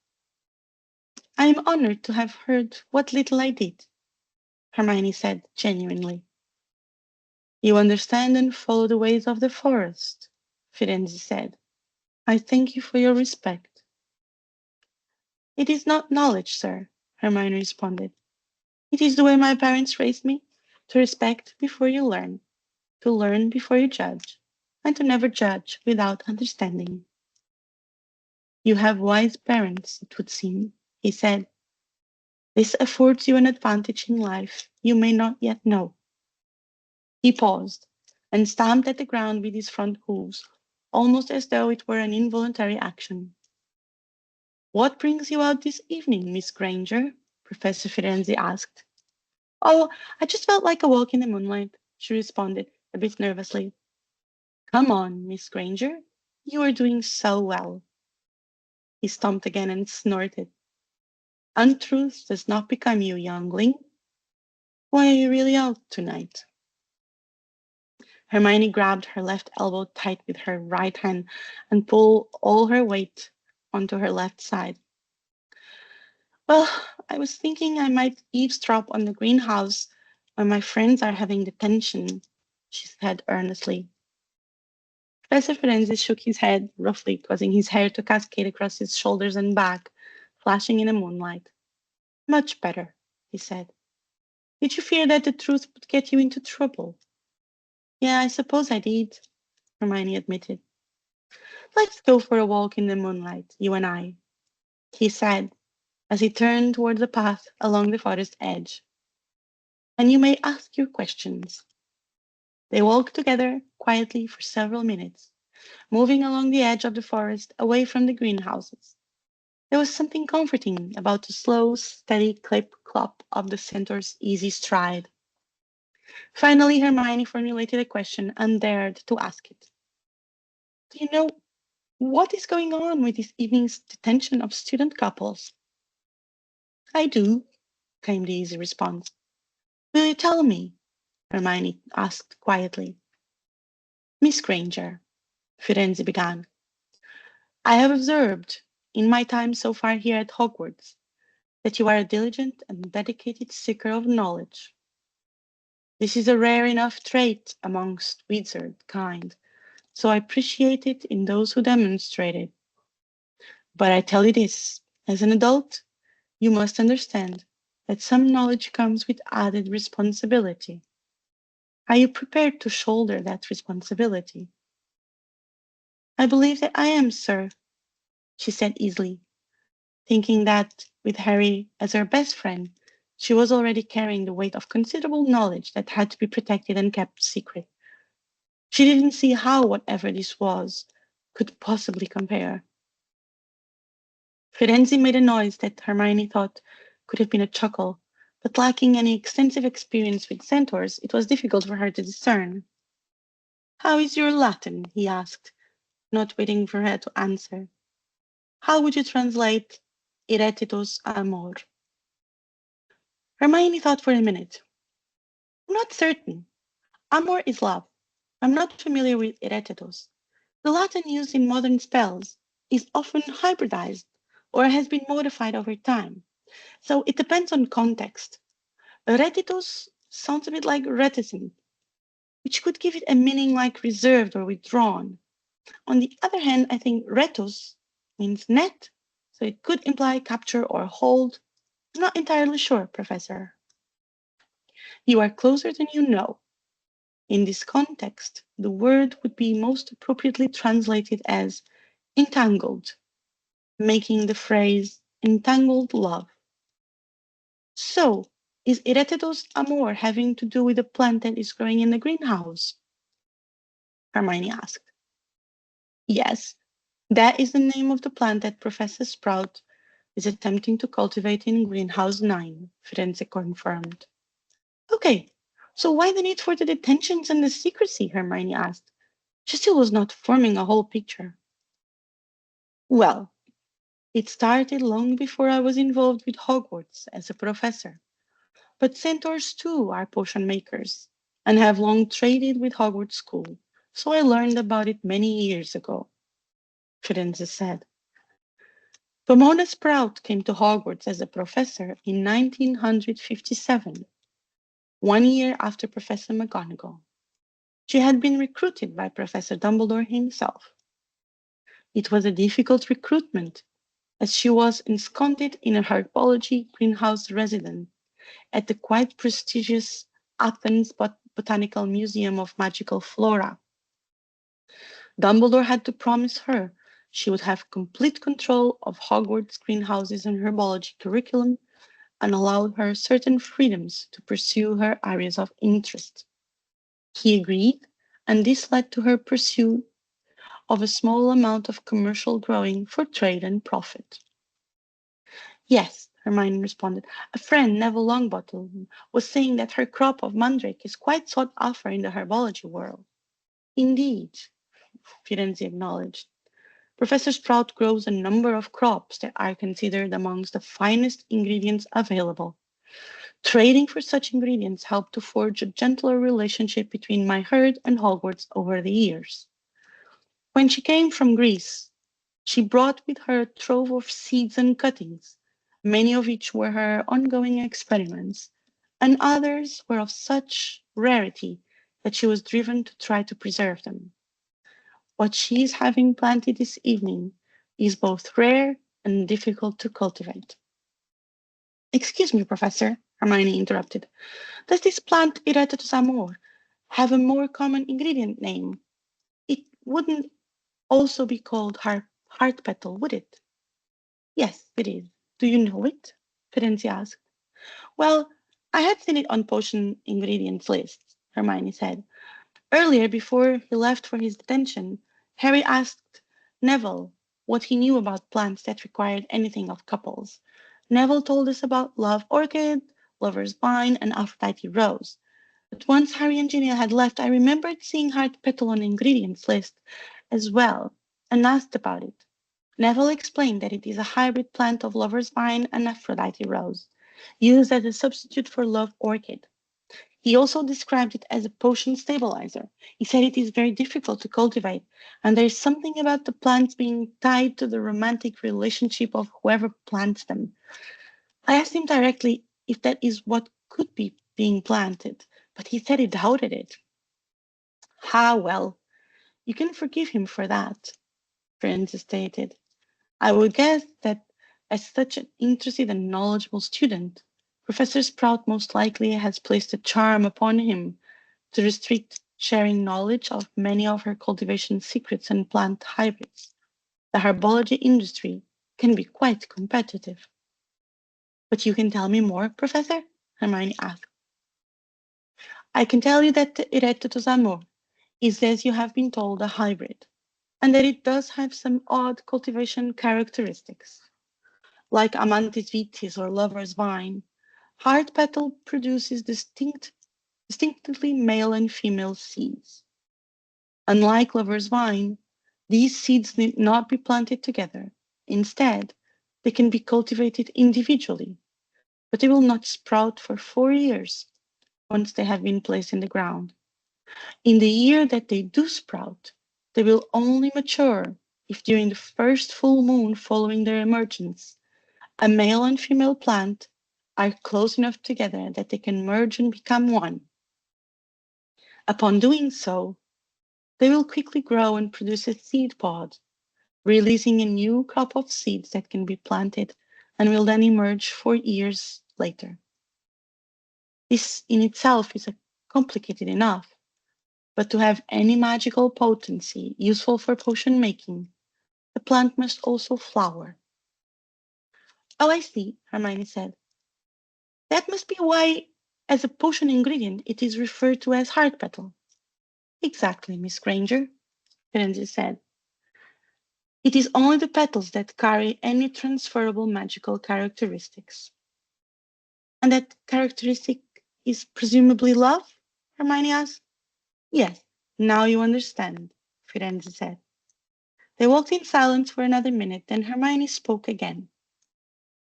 I am honored to have heard what little I did, Hermione said genuinely. You understand and follow the ways of the forest, Firenze said. I thank you for your respect. It is not knowledge, sir, Hermione responded. It is the way my parents raised me, to respect before you learn, to learn before you judge, and to never judge without understanding. You have wise parents, it would seem, he said. This affords you an advantage in life you may not yet know. He paused and stamped at the ground with his front hooves, almost as though it were an involuntary action. What brings you out this evening, Miss Granger? Professor Firenze asked. Oh, I just felt like a walk in the moonlight, she responded, a bit nervously. Come on, Miss Granger. You are doing so well. He stomped again and snorted. Untruth does not become you, youngling. Why are you really out tonight? Hermione grabbed her left elbow tight with her right hand and pulled all her weight onto her left side. Well, I was thinking I might eavesdrop on the greenhouse when my friends are having detention, she said earnestly. Professor Ferenzi shook his head roughly, causing his hair to cascade across his shoulders and back, flashing in the moonlight. Much better, he said. Did you fear that the truth would get you into trouble? Yeah, I suppose I did, Hermione admitted. Let's go for a walk in the moonlight, you and I, he said, as he turned toward the path along the forest edge. And you may ask your questions. They walked together quietly for several minutes, moving along the edge of the forest away from the greenhouses. There was something comforting about the slow, steady clip-clop of the centaur's easy stride. Finally, Hermione formulated a question and dared to ask it. Do you know what is going on with this evening's detention of student couples? I do, came the easy response. Will you tell me? Hermione asked quietly. Miss Granger, Firenze began, I have observed, in my time so far here at Hogwarts, that you are a diligent and dedicated seeker of knowledge. This is a rare enough trait amongst wizard kind, so I appreciate it in those who demonstrate it. But I tell you this, as an adult, you must understand that some knowledge comes with added responsibility. Are you prepared to shoulder that responsibility? I believe that I am, sir, she said easily, thinking that with Harry as her best friend, she was already carrying the weight of considerable knowledge that had to be protected and kept secret. She didn't see how whatever this was could possibly compare. Firenze made a noise that Hermione thought could have been a chuckle, but lacking any extensive experience with centaurs, it was difficult for her to discern. How is your Latin? He asked, not waiting for her to answer. How would you translate Irretitus Amor? Hermione thought for a minute. I'm not certain. Amor is love. I'm not familiar with Irretitus. The Latin used in modern spells is often hybridized or has been modified over time, so it depends on context. Retitus sounds a bit like reticent, which could give it a meaning like reserved or withdrawn. On the other hand, I think retus means net, so it could imply capture or hold. I'm not entirely sure, Professor. You are closer than you know. In this context, the word would be most appropriately translated as entangled, making the phrase entangled love. So, is Irretitus amor having to do with the plant that is growing in the greenhouse? Hermione asked. Yes, that is the name of the plant that Professor Sprout is attempting to cultivate in Greenhouse 9, Firenze confirmed. Okay, so why the need for the detentions and the secrecy? Hermione asked. She still was not forming a whole picture. Well, it started long before I was involved with Hogwarts as a professor. But centaurs too are potion makers and have long traded with Hogwarts School, so I learned about it many years ago, Firenze said. Pomona Sprout came to Hogwarts as a professor in 1957, 1 year after Professor McGonagall. She had been recruited by Professor Dumbledore himself. It was a difficult recruitment, as she was ensconced in a herbology greenhouse residence at the quite prestigious Athens Botanical Museum of Magical Flora. Dumbledore had to promise her she would have complete control of Hogwarts greenhouses and herbology curriculum and allowed her certain freedoms to pursue her areas of interest. He agreed, and this led to her pursuit of a small amount of commercial growing for trade and profit. Yes, Hermione responded. A friend, Neville Longbottom, was saying that her crop of mandrake is quite sought after in the herbology world. Indeed, Firenze acknowledged. Professor Sprout grows a number of crops that are considered amongst the finest ingredients available. Trading for such ingredients helped to forge a gentler relationship between my herd and Hogwarts over the years. When she came from Greece, she brought with her a trove of seeds and cuttings, many of which were her ongoing experiments, and others were of such rarity that she was driven to try to preserve them. What she is having planted this evening is both rare and difficult to cultivate. Excuse me, Professor, Hermione interrupted. Does this plant Irretitus amor have a more common ingredient name? It wouldn't also be called heart petal, would it? Yes, it is. Do you know it? Firenze asked. Well, I had seen it on potion ingredients lists, Hermione said. Earlier, before he left for his detention, Harry asked Neville what he knew about plants that required anything of couples. Neville told us about love orchid, lover's vine, and Aphrodite rose. But once Harry and Ginny had left, I remembered seeing heart petal on the ingredients list as well and asked about it. Neville explained that it is a hybrid plant of lover's vine and Aphrodite rose. used as a substitute for love orchid. He also described it as a potion stabilizer. He said it is very difficult to cultivate, and there is something about the plants being tied to the romantic relationship of whoever plants them. I asked him directly if that is what could be being planted, but he said he doubted it. Ah, well, you can forgive him for that, Francis stated. I would guess that as such an interested and knowledgeable student, Professor Sprout most likely has placed a charm upon him to restrict sharing knowledge of many of her cultivation secrets and plant hybrids. The herbology industry can be quite competitive. But you can tell me more, Professor? Hermione asked. I can tell you that the Irretitus Amor is, as you have been told, a hybrid, and that it does have some odd cultivation characteristics. Like Amantis vitis or lover's vine, hard petal produces distinctly male and female seeds. Unlike lover's vine, these seeds need not be planted together. Instead, they can be cultivated individually, but they will not sprout for 4 years once they have been placed in the ground. In the year that they do sprout, they will only mature if during the first full moon following their emergence, a male and female plant are close enough together that they can merge and become one. Upon doing so, they will quickly grow and produce a seed pod, releasing a new crop of seeds that can be planted and will then emerge 4 years later. This in itself is complicated enough, but to have any magical potency useful for potion making, the plant must also flower. Oh, I see, Hermione said. That must be why, as a potion ingredient, it is referred to as heart petal. Exactly, Miss Granger, Firenze said. It is only the petals that carry any transferable magical characteristics. And that characteristic is presumably love? Hermione asked. Yes, now you understand, Firenze said. They walked in silence for another minute, then Hermione spoke again.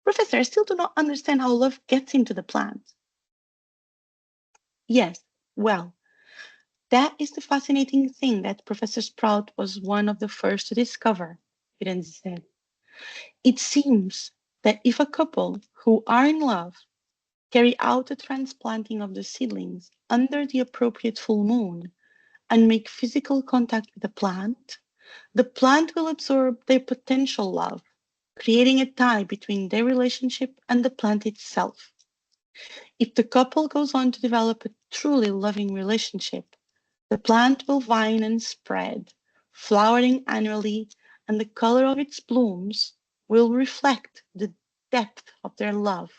Professor, I still do not understand how love gets into the plant. Yes, well, that is the fascinating thing that Professor Sprout was one of the first to discover, Firenze said. It seems that if a couple who are in love carry out the transplanting of the seedlings under the appropriate full moon and make physical contact with the plant will absorb their potential love, creating a tie between their relationship and the plant itself. If the couple goes on to develop a truly loving relationship, the plant will vine and spread, flowering annually, and the color of its blooms will reflect the depth of their love,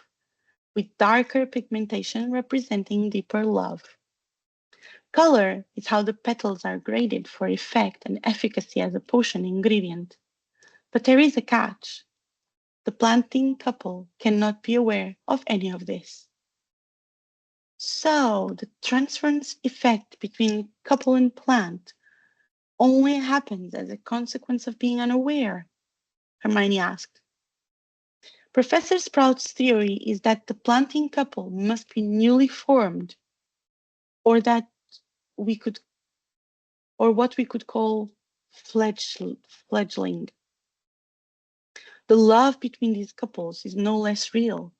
with darker pigmentation representing deeper love. Color is how the petals are graded for effect and efficacy as a potion ingredient. But there is a catch. The planting couple cannot be aware of any of this. So the transference effect between couple and plant only happens as a consequence of being unaware? Hermione asked. Professor Sprout's theory is that the planting couple must be newly formed, or that we could, or what we could call fledgling. The love between these couples is no less real,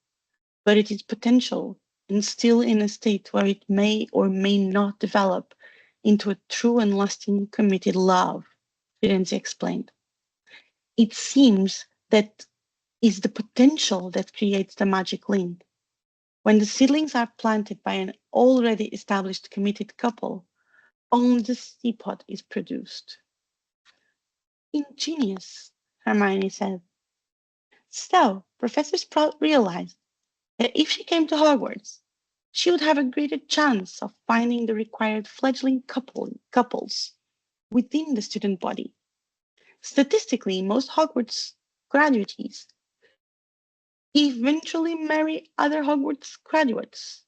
but it is potential and still in a state where it may or may not develop into a true and lasting committed love, Firenze explained. It seems that is the potential that creates the magic link. When the seedlings are planted by an already established committed couple, only the seed pod is produced. Ingenious, Hermione said. So, Professor Sprout realized that if she came to Hogwarts, she would have a greater chance of finding the required fledgling couples within the student body. Statistically, most Hogwarts graduates eventually marry other Hogwarts graduates,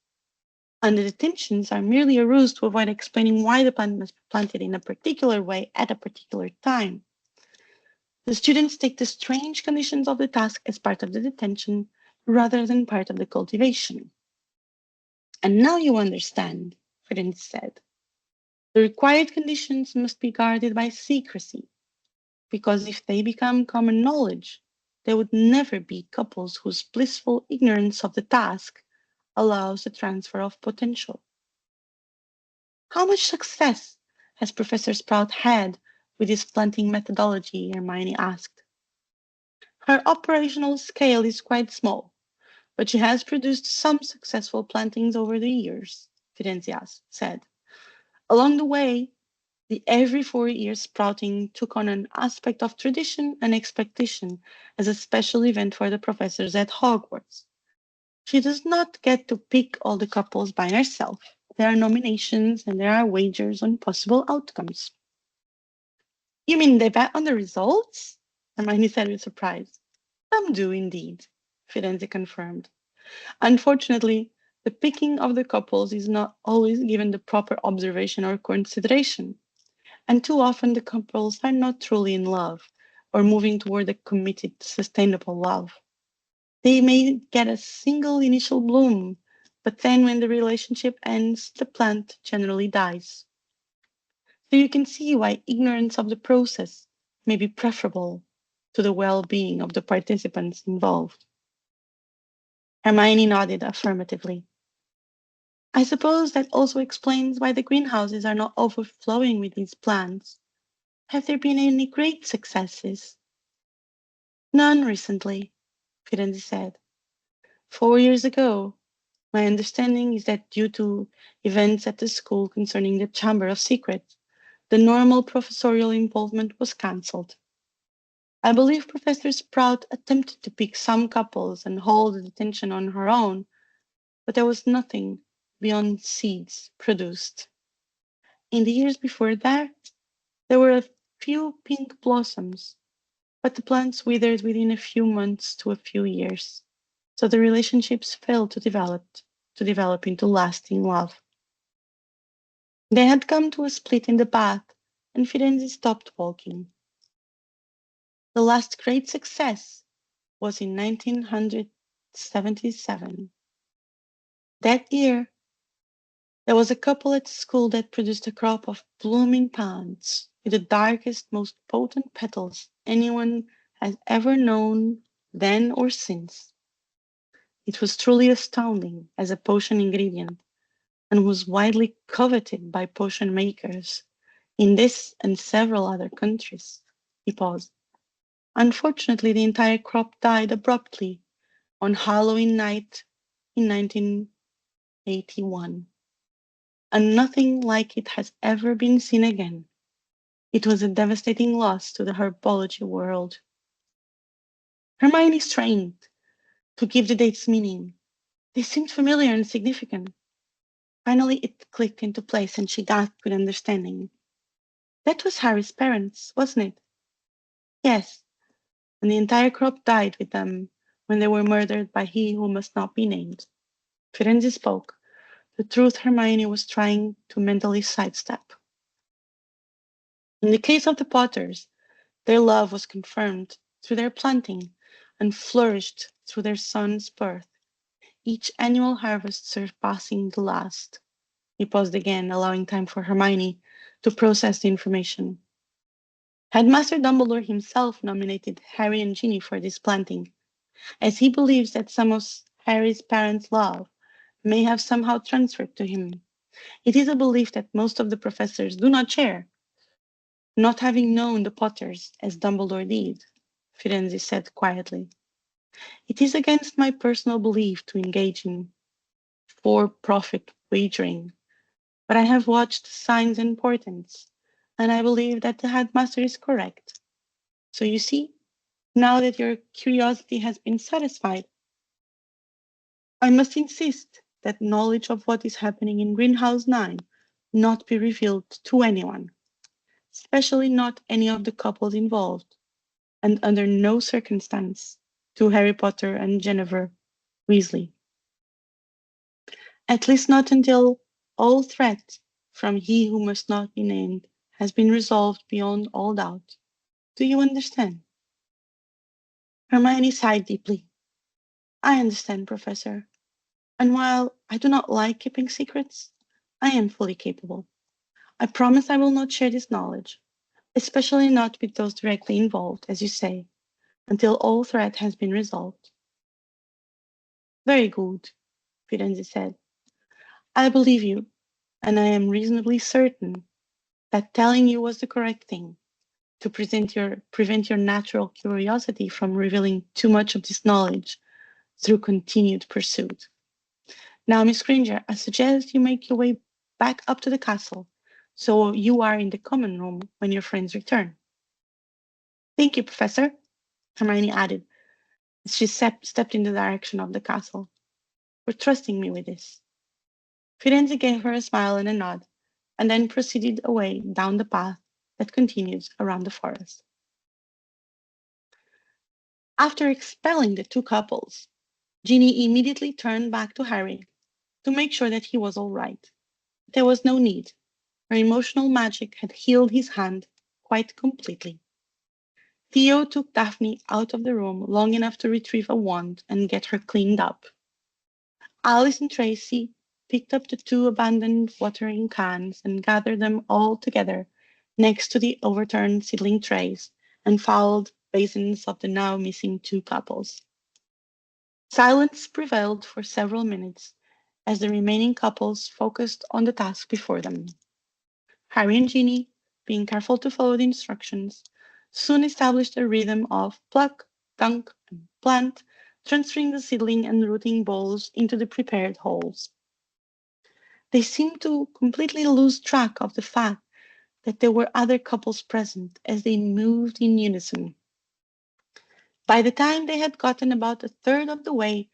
and the detentions are merely a ruse to avoid explaining why the plant must be planted in a particular way at a particular time. The students take the strange conditions of the task as part of the detention rather than part of the cultivation. And now you understand, Firenze said. The required conditions must be guarded by secrecy, because if they become common knowledge, there would never be couples whose blissful ignorance of the task allows the transfer of potential. How much success has Professor Sprout had with his planting methodology? Hermione asked. Her operational scale is quite small, but she has produced some successful plantings over the years, Firenze said. Along the way, the every 4 year sprouting took on an aspect of tradition and expectation as a special event for the professors at Hogwarts. She does not get to pick all the couples by herself. There are nominations and there are wagers on possible outcomes. You mean they bet on the results? Hermione said with surprise. Some do indeed, Firenze confirmed. Unfortunately, the picking of the couples is not always given the proper observation or consideration. And too often the couples are not truly in love or moving toward a committed, sustainable love. They may get a single initial bloom, but then when the relationship ends, the plant generally dies. So you can see why ignorance of the process may be preferable to the well-being of the participants involved. Hermione nodded affirmatively. I suppose that also explains why the greenhouses are not overflowing with these plants. Have there been any great successes? None recently, Firenze said. 4 years ago, my understanding is that due to events at the school concerning the Chamber of Secrets, the normal professorial involvement was cancelled. I believe Professor Sprout attempted to pick some couples and hold the detention on her own, but there was nothing beyond seeds produced. In the years before that, there were a few pink blossoms, but the plants withered within a few months to a few years, so the relationships failed to develop into lasting love. They had come to a split in the path, and Firenze stopped walking. The last great success was in 1977. That year, there was a couple at school that produced a crop of blooming plants with the darkest, most potent petals anyone has ever known then or since. It was truly astounding as a potion ingredient and was widely coveted by potion makers in this and several other countries. He paused. Unfortunately, the entire crop died abruptly on Halloween night in 1981, and nothing like it has ever been seen again. It was a devastating loss to the herbology world. Hermione strained to give the dates meaning. They seemed familiar and significant. Finally, it clicked into place and she gasped with understanding. That was Harry's parents, wasn't it? Yes, and the entire crop died with them when they were murdered by he who must not be named. Firenze spoke, the truth Hermione was trying to mentally sidestep. In the case of the Potters, their love was confirmed through their planting and flourished through their son's birth, each annual harvest surpassing the last. He paused again, allowing time for Hermione to process the information. Had Master Dumbledore himself nominated Harry and Ginny for this planting, as he believes that some of Harry's parents' love may have somehow transferred to him. It is a belief that most of the professors do not share, not having known the Potters as Dumbledore did, Firenze said quietly. It is against my personal belief to engage in for-profit wagering, but I have watched the signs and portents, and I believe that the headmaster is correct. So you see, now that your curiosity has been satisfied, I must insist that knowledge of what is happening in Greenhouse 9 not be revealed to anyone, especially not any of the couples involved, and under no circumstance to Harry Potter and Jennifer Weasley. At least not until all threat from he who must not be named has been resolved beyond all doubt. Do you understand? Hermione sighed deeply. I understand, Professor. And while I do not like keeping secrets, I am fully capable. I promise I will not share this knowledge, especially not with those directly involved, as you say, until all threat has been resolved. Very good, Firenze said. I believe you, and I am reasonably certain that telling you was the correct thing to prevent your natural curiosity from revealing too much of this knowledge through continued pursuit. Now, Miss Granger, I suggest you make your way back up to the castle, so you are in the common room when your friends return. Thank you, Professor, Hermione added as she stepped in the direction of the castle, for trusting me with this. Firenze gave her a smile and a nod, and then proceeded away down the path that continues around the forest. After expelling the two couples, Ginny immediately turned back to Harry to make sure that he was all right. There was no need. Her emotional magic had healed his hand quite completely. Theo took Daphne out of the room long enough to retrieve a wand and get her cleaned up. Alice and Tracy picked up the two abandoned watering cans and gathered them all together next to the overturned seedling trays and fouled basins of the now missing two couples. Silence prevailed for several minutes as the remaining couples focused on the task before them. Harry and Ginny, being careful to follow the instructions, soon established a rhythm of pluck, dunk, and plant, transferring the seedling and rooting balls into the prepared holes. They seemed to completely lose track of the fact that there were other couples present as they moved in unison. By the time they had gotten about a third of the way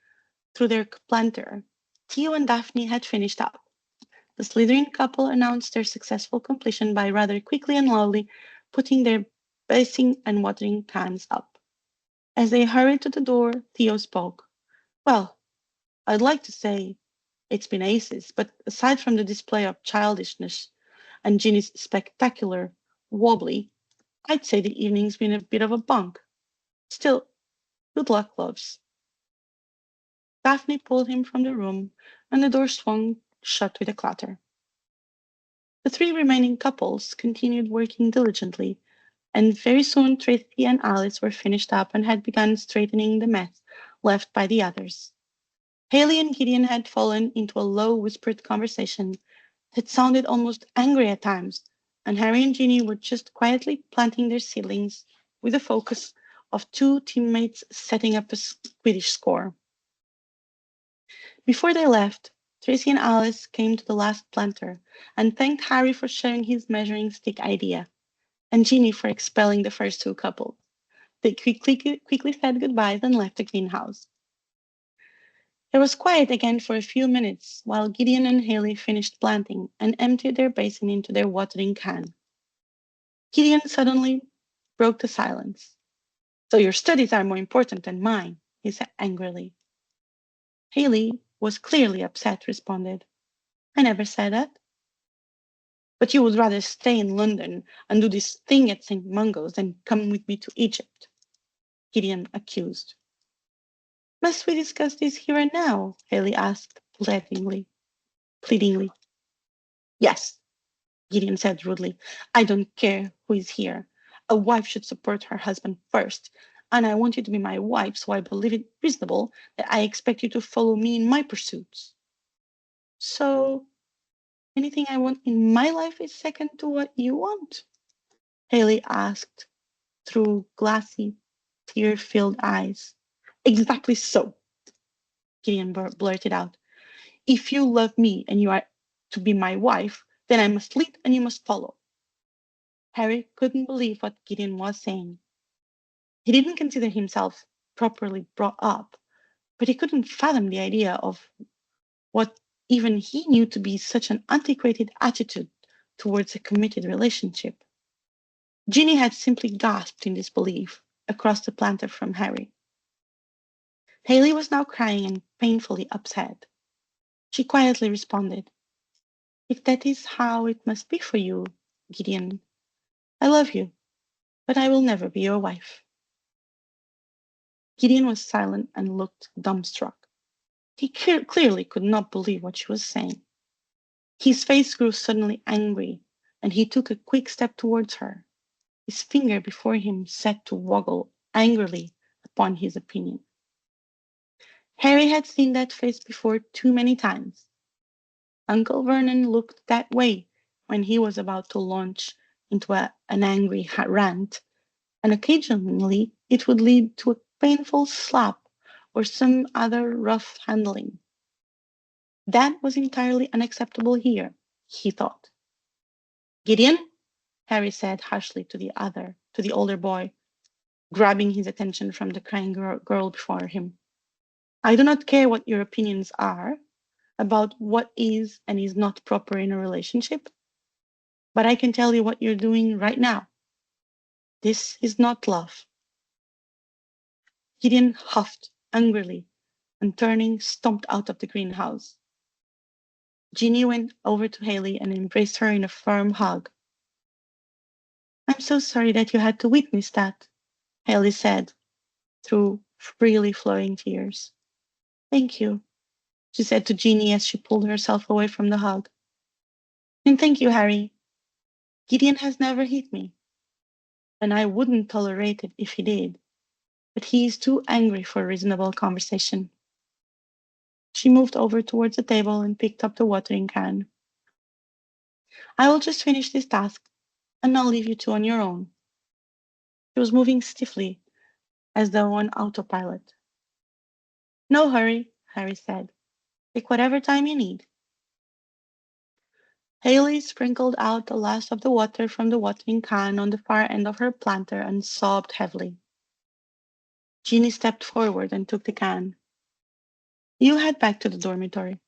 through their planter, Theo and Daphne had finished up. The Slytherin couple announced their successful completion by rather quickly and loudly putting their basing and watering cans up. As they hurried to the door, Theo spoke. Well, I'd like to say it's been aces, but aside from the display of childishness and Ginny's spectacular wobbly, I'd say the evening's been a bit of a bunk. Still, good luck, loves. Daphne pulled him from the room, and the door swung shut with a clatter. The three remaining couples continued working diligently, and very soon Tracy and Alice were finished up and had begun straightening the mess left by the others. Haley and Gideon had fallen into a low, whispered conversation that sounded almost angry at times, and Harry and Ginny were just quietly planting their seedlings with the focus of two teammates setting up a Quidditch score. Before they left, Tracy and Alice came to the last planter and thanked Harry for sharing his measuring stick idea, and Ginny for expelling the first two couples. They quickly said goodbyes and left the greenhouse. There was quiet again for a few minutes while Gideon and Haley finished planting and emptied their basin into their watering can. Gideon suddenly broke the silence. So your studies are more important than mine, he said angrily. Haley was clearly upset, responded. I never said that. But you would rather stay in London and do this thing at St. Mungo's than come with me to Egypt, Gideon accused. Must we discuss this here and now? Haley asked pleadingly. Yes, Gideon said rudely. I don't care who is here. A wife should support her husband first, and I want you to be my wife, so I believe it reasonable that I expect you to follow me in my pursuits. So, anything I want in my life is second to what you want? Haley asked through glassy, tear-filled eyes. Exactly so, Gideon blurted out. If you love me and you are to be my wife, then I must lead and you must follow. Harry couldn't believe what Gideon was saying. He didn't consider himself properly brought up, but he couldn't fathom the idea of what even he knew to be such an antiquated attitude towards a committed relationship. Ginny had simply gasped in disbelief across the planter from Harry. Haley was now crying and painfully upset. She quietly responded, If that is how it must be for you, Gideon, I love you, but I will never be your wife. Gideon was silent and looked dumbstruck. He clearly could not believe what she was saying. His face grew suddenly angry, and he took a quick step towards her, his finger before him set to woggle angrily upon his opinion. Harry had seen that face before too many times. Uncle Vernon looked that way when he was about to launch into an angry rant, and occasionally it would lead to a painful slap or some other rough handling. That was entirely unacceptable here, he thought. Gideon, Harry said harshly to the older boy, grabbing his attention from the crying girl before him. I do not care what your opinions are about what is and is not proper in a relationship, but I can tell you what you're doing right now. This is not love. Gideon huffed angrily and turning, stomped out of the greenhouse. Ginny went over to Haley and embraced her in a firm hug. I'm so sorry that you had to witness that, Haley said, through freely flowing tears. Thank you, she said to Ginny as she pulled herself away from the hug. And thank you, Harry. Gideon has never hit me, and I wouldn't tolerate it if he did, but he is too angry for a reasonable conversation. She moved over towards the table and picked up the watering can. I will just finish this task, and I'll leave you two on your own. She was moving stiffly, as though on autopilot. No hurry, Harry said. Take whatever time you need. Haley sprinkled out the last of the water from the watering can on the far end of her planter and sobbed heavily. Ginny stepped forward and took the can. You head back to the dormitory.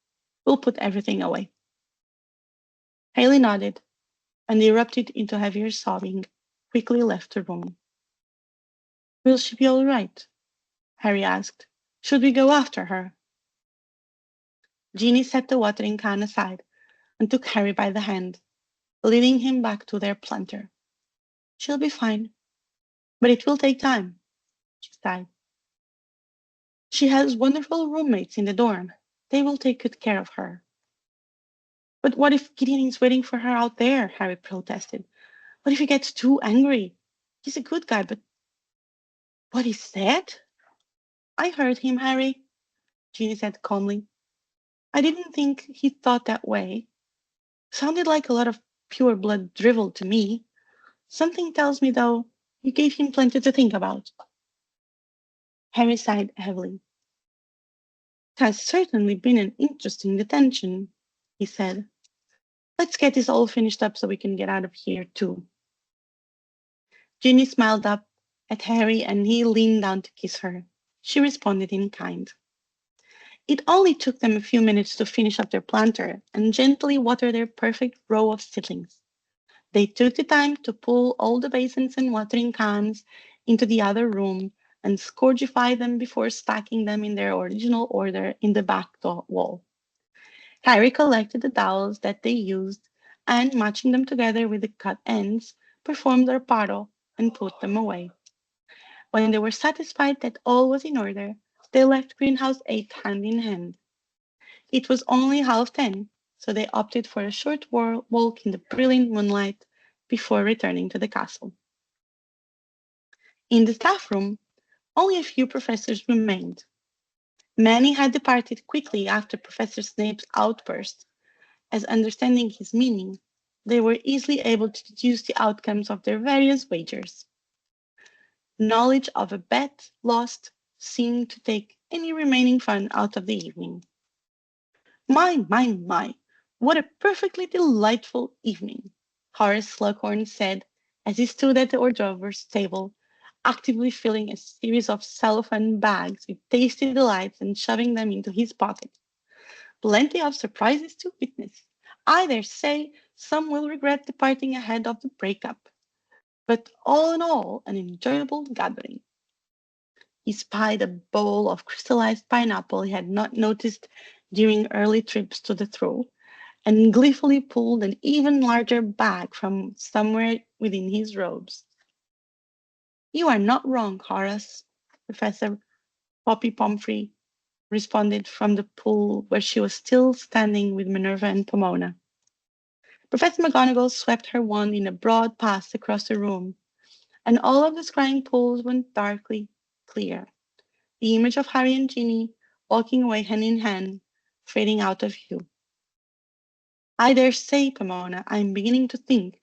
We'll put everything away. Haley nodded and erupted into heavier sobbing, quickly left the room. Will she be all right? Harry asked. Should we go after her? Ginny set the watering can aside and took Harry by the hand, leading him back to their planter. She'll be fine, but it will take time, she sighed. She has wonderful roommates in the dorm. They will take good care of her. But what if Gideon is waiting for her out there? Harry protested. What if he gets too angry? He's a good guy, but what he said? I heard him, Harry, Ginny said calmly. I didn't think he thought that way. Sounded like a lot of pure blood drivel to me. Something tells me, though, you gave him plenty to think about. Harry sighed heavily. It has certainly been an interesting detention, he said. Let's get this all finished up so we can get out of here, too. Ginny smiled up at Harry and he leaned down to kiss her. She responded in kind. It only took them a few minutes to finish up their planter and gently water their perfect row of seedlings. They took the time to pull all the basins and watering cans into the other room and scourgify them before stacking them in their original order in the back wall. Harry collected the dowels that they used and, matching them together with the cut ends, performed their paro and put them away. When they were satisfied that all was in order, they left Greenhouse 8 hand in hand. It was only 10:30, so they opted for a short walk in the brilliant moonlight before returning to the castle. In the staff room, only a few professors remained. Many had departed quickly after Professor Snape's outburst, as understanding his meaning, they were easily able to deduce the outcomes of their various wagers. Knowledge of a bet lost seemed to take any remaining fun out of the evening. My, what a perfectly delightful evening, Horace Slughorn said as he stood at the hors d'oeuvres table, actively filling a series of cellophane bags with tasty delights and shoving them into his pocket. Plenty of surprises to witness. I dare say some will regret departing ahead of the breakup. But all in all, an enjoyable gathering. He spied a bowl of crystallized pineapple he had not noticed during early trips to the Troll, and gleefully pulled an even larger bag from somewhere within his robes. You are not wrong, Horace, Professor Poppy Pomfrey responded from the pool where she was still standing with Minerva and Pomona. Professor McGonagall swept her wand in a broad path across the room, and all of the scrying pools went darkly clear, the image of Harry and Ginny walking away hand in hand, fading out of view. I dare say, Pomona, I'm beginning to think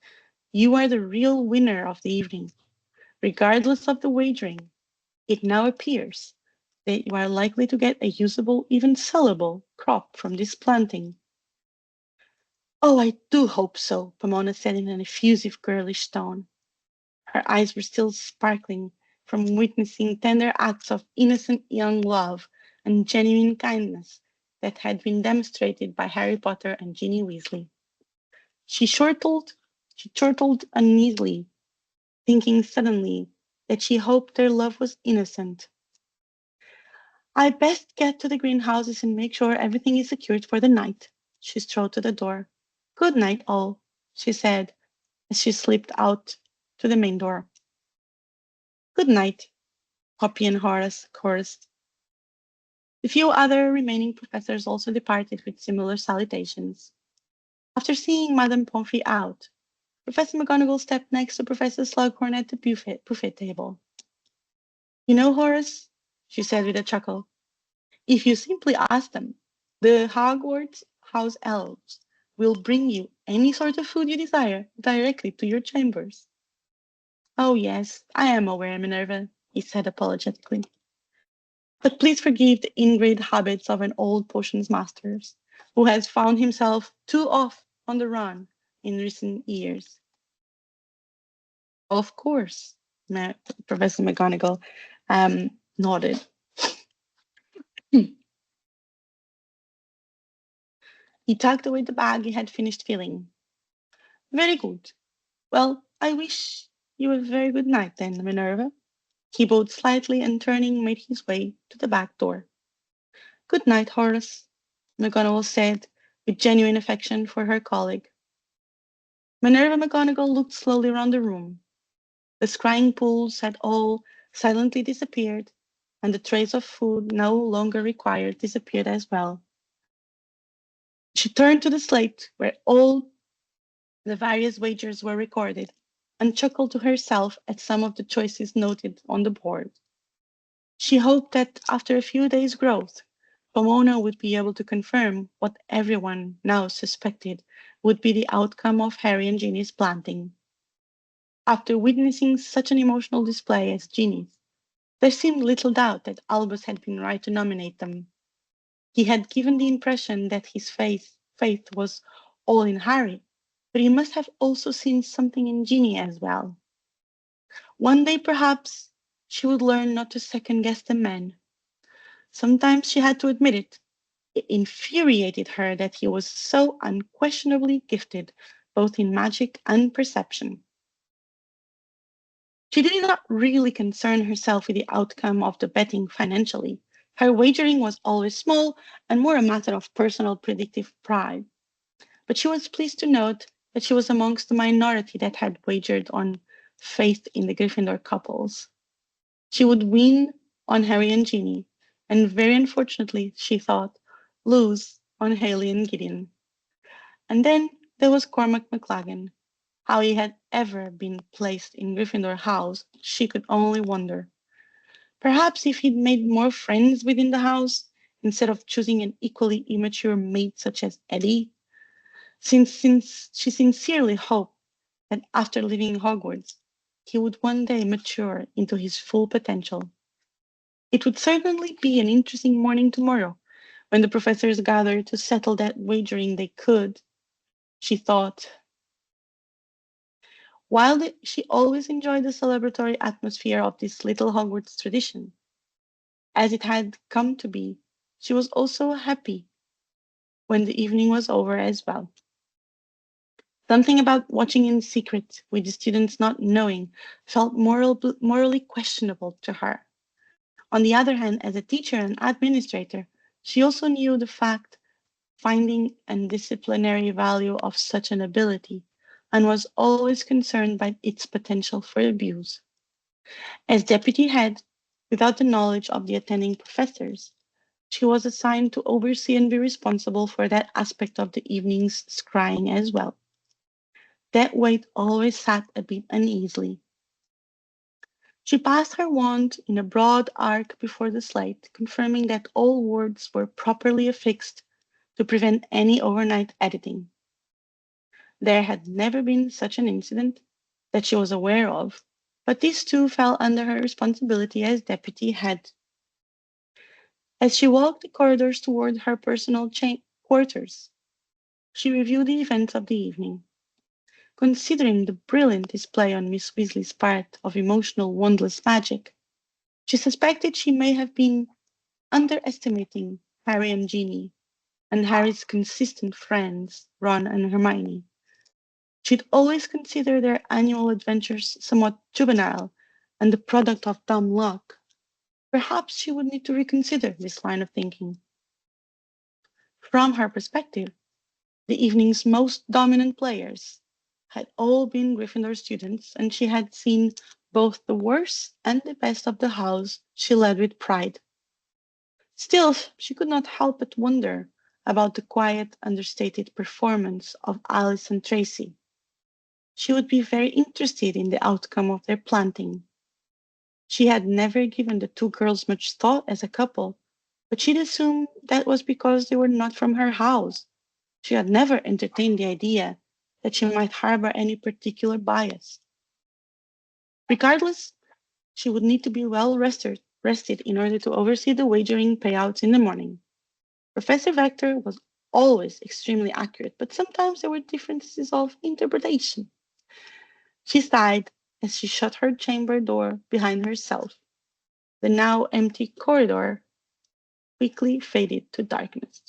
you are the real winner of the evening. Regardless of the wagering, it now appears that you are likely to get a usable, even sellable, crop from this planting. Oh, I do hope so, Pomona said in an effusive, girlish tone. Her eyes were still sparkling from witnessing tender acts of innocent young love and genuine kindness that had been demonstrated by Harry Potter and Ginny Weasley. She chortled uneasily, thinking suddenly that she hoped their love was innocent. I best get to the greenhouses and make sure everything is secured for the night. She strode to the door. Good night, all, she said as she slipped out to the main door. Good night, Poppy and Horace chorused. The few other remaining professors also departed with similar salutations. After seeing Madame Pomfrey out, Professor McGonagall stepped next to Professor Slughorn at the buffet table. You know, Horace, she said with a chuckle, if you simply ask them, the Hogwarts house elves will bring you any sort of food you desire directly to your chambers. Oh, yes, I am aware, Minerva, he said apologetically. But please forgive the ingrained habits of an old potions master who has found himself too oft on the run in recent years. Of course, Professor McGonagall nodded. He tucked away the bag he had finished filling. Very good. Well, I wish you a very good night then, Minerva. He bowed slightly and turning made his way to the back door. Good night, Horace, McGonagall said with genuine affection for her colleague. Minerva McGonagall looked slowly around the room. The scrying pools had all silently disappeared, and the trays of food no longer required disappeared as well. She turned to the slate where all the various wagers were recorded and chuckled to herself at some of the choices noted on the board. She hoped that after a few days' growth, Pomona would be able to confirm what everyone now suspected would be the outcome of Harry and Ginny's planting. After witnessing such an emotional display as Ginny's, there seemed little doubt that Albus had been right to nominate them. He had given the impression that his faith was all in Harry, but he must have also seen something in Ginny as well. One day, perhaps, she would learn not to second-guess the men. Sometimes she had to admit it. It infuriated her that he was so unquestionably gifted, both in magic and perception. She did not really concern herself with the outcome of the betting financially. Her wagering was always small and more a matter of personal predictive pride. But she was pleased to note that she was amongst the minority that had wagered on faith in the Gryffindor couples. She would win on Harry and Ginny, and very unfortunately, she thought, lose on Haley and Gideon. And then there was Cormac McLaggen. How he had ever been placed in Gryffindor House, she could only wonder. Perhaps if he'd made more friends within the house, instead of choosing an equally immature mate such as Eddie, since she sincerely hoped that after leaving Hogwarts, he would one day mature into his full potential. It would certainly be an interesting morning tomorrow, when the professors gathered to settle that wagering they could, she thought. While she always enjoyed the celebratory atmosphere of this little Hogwarts tradition, as it had come to be, she was also happy when the evening was over as well. Something about watching in secret, with the students not knowing, felt morally questionable to her. On the other hand, as a teacher and administrator, she also knew the fact, finding and disciplinary value of such an ability, and was always concerned by its potential for abuse. As deputy head, Without the knowledge of the attending professors, she was assigned to oversee and be responsible for that aspect of the evening's scrying as well. That weight always sat a bit uneasily. She passed her wand in a broad arc before the slate, confirming that all words were properly affixed to prevent any overnight editing. There had never been such an incident that she was aware of, but this too fell under her responsibility as deputy head. As she walked the corridors toward her personal quarters, she reviewed the events of the evening. Considering the brilliant display on Miss Weasley's part of emotional wandless magic, she suspected she may have been underestimating Harry and Ginny and Harry's consistent friends, Ron and Hermione. She'd always considered their annual adventures somewhat juvenile and the product of dumb luck. Perhaps she would need to reconsider this line of thinking. From her perspective, the evening's most dominant players had all been Gryffindor students, and she had seen both the worst and the best of the house she led with pride. Still, she could not help but wonder about the quiet, understated performance of Alice and Tracy. She would be very interested in the outcome of their planting. She had never given the two girls much thought as a couple, but she'd assumed that was because they were not from her house. She had never entertained the idea that she might harbor any particular bias. Regardless, she would need to be well rested in order to oversee the wagering payouts in the morning. Professor Vector was always extremely accurate, but sometimes there were differences of interpretation. She sighed as she shut her chamber door behind herself. The now empty corridor quickly faded to darkness.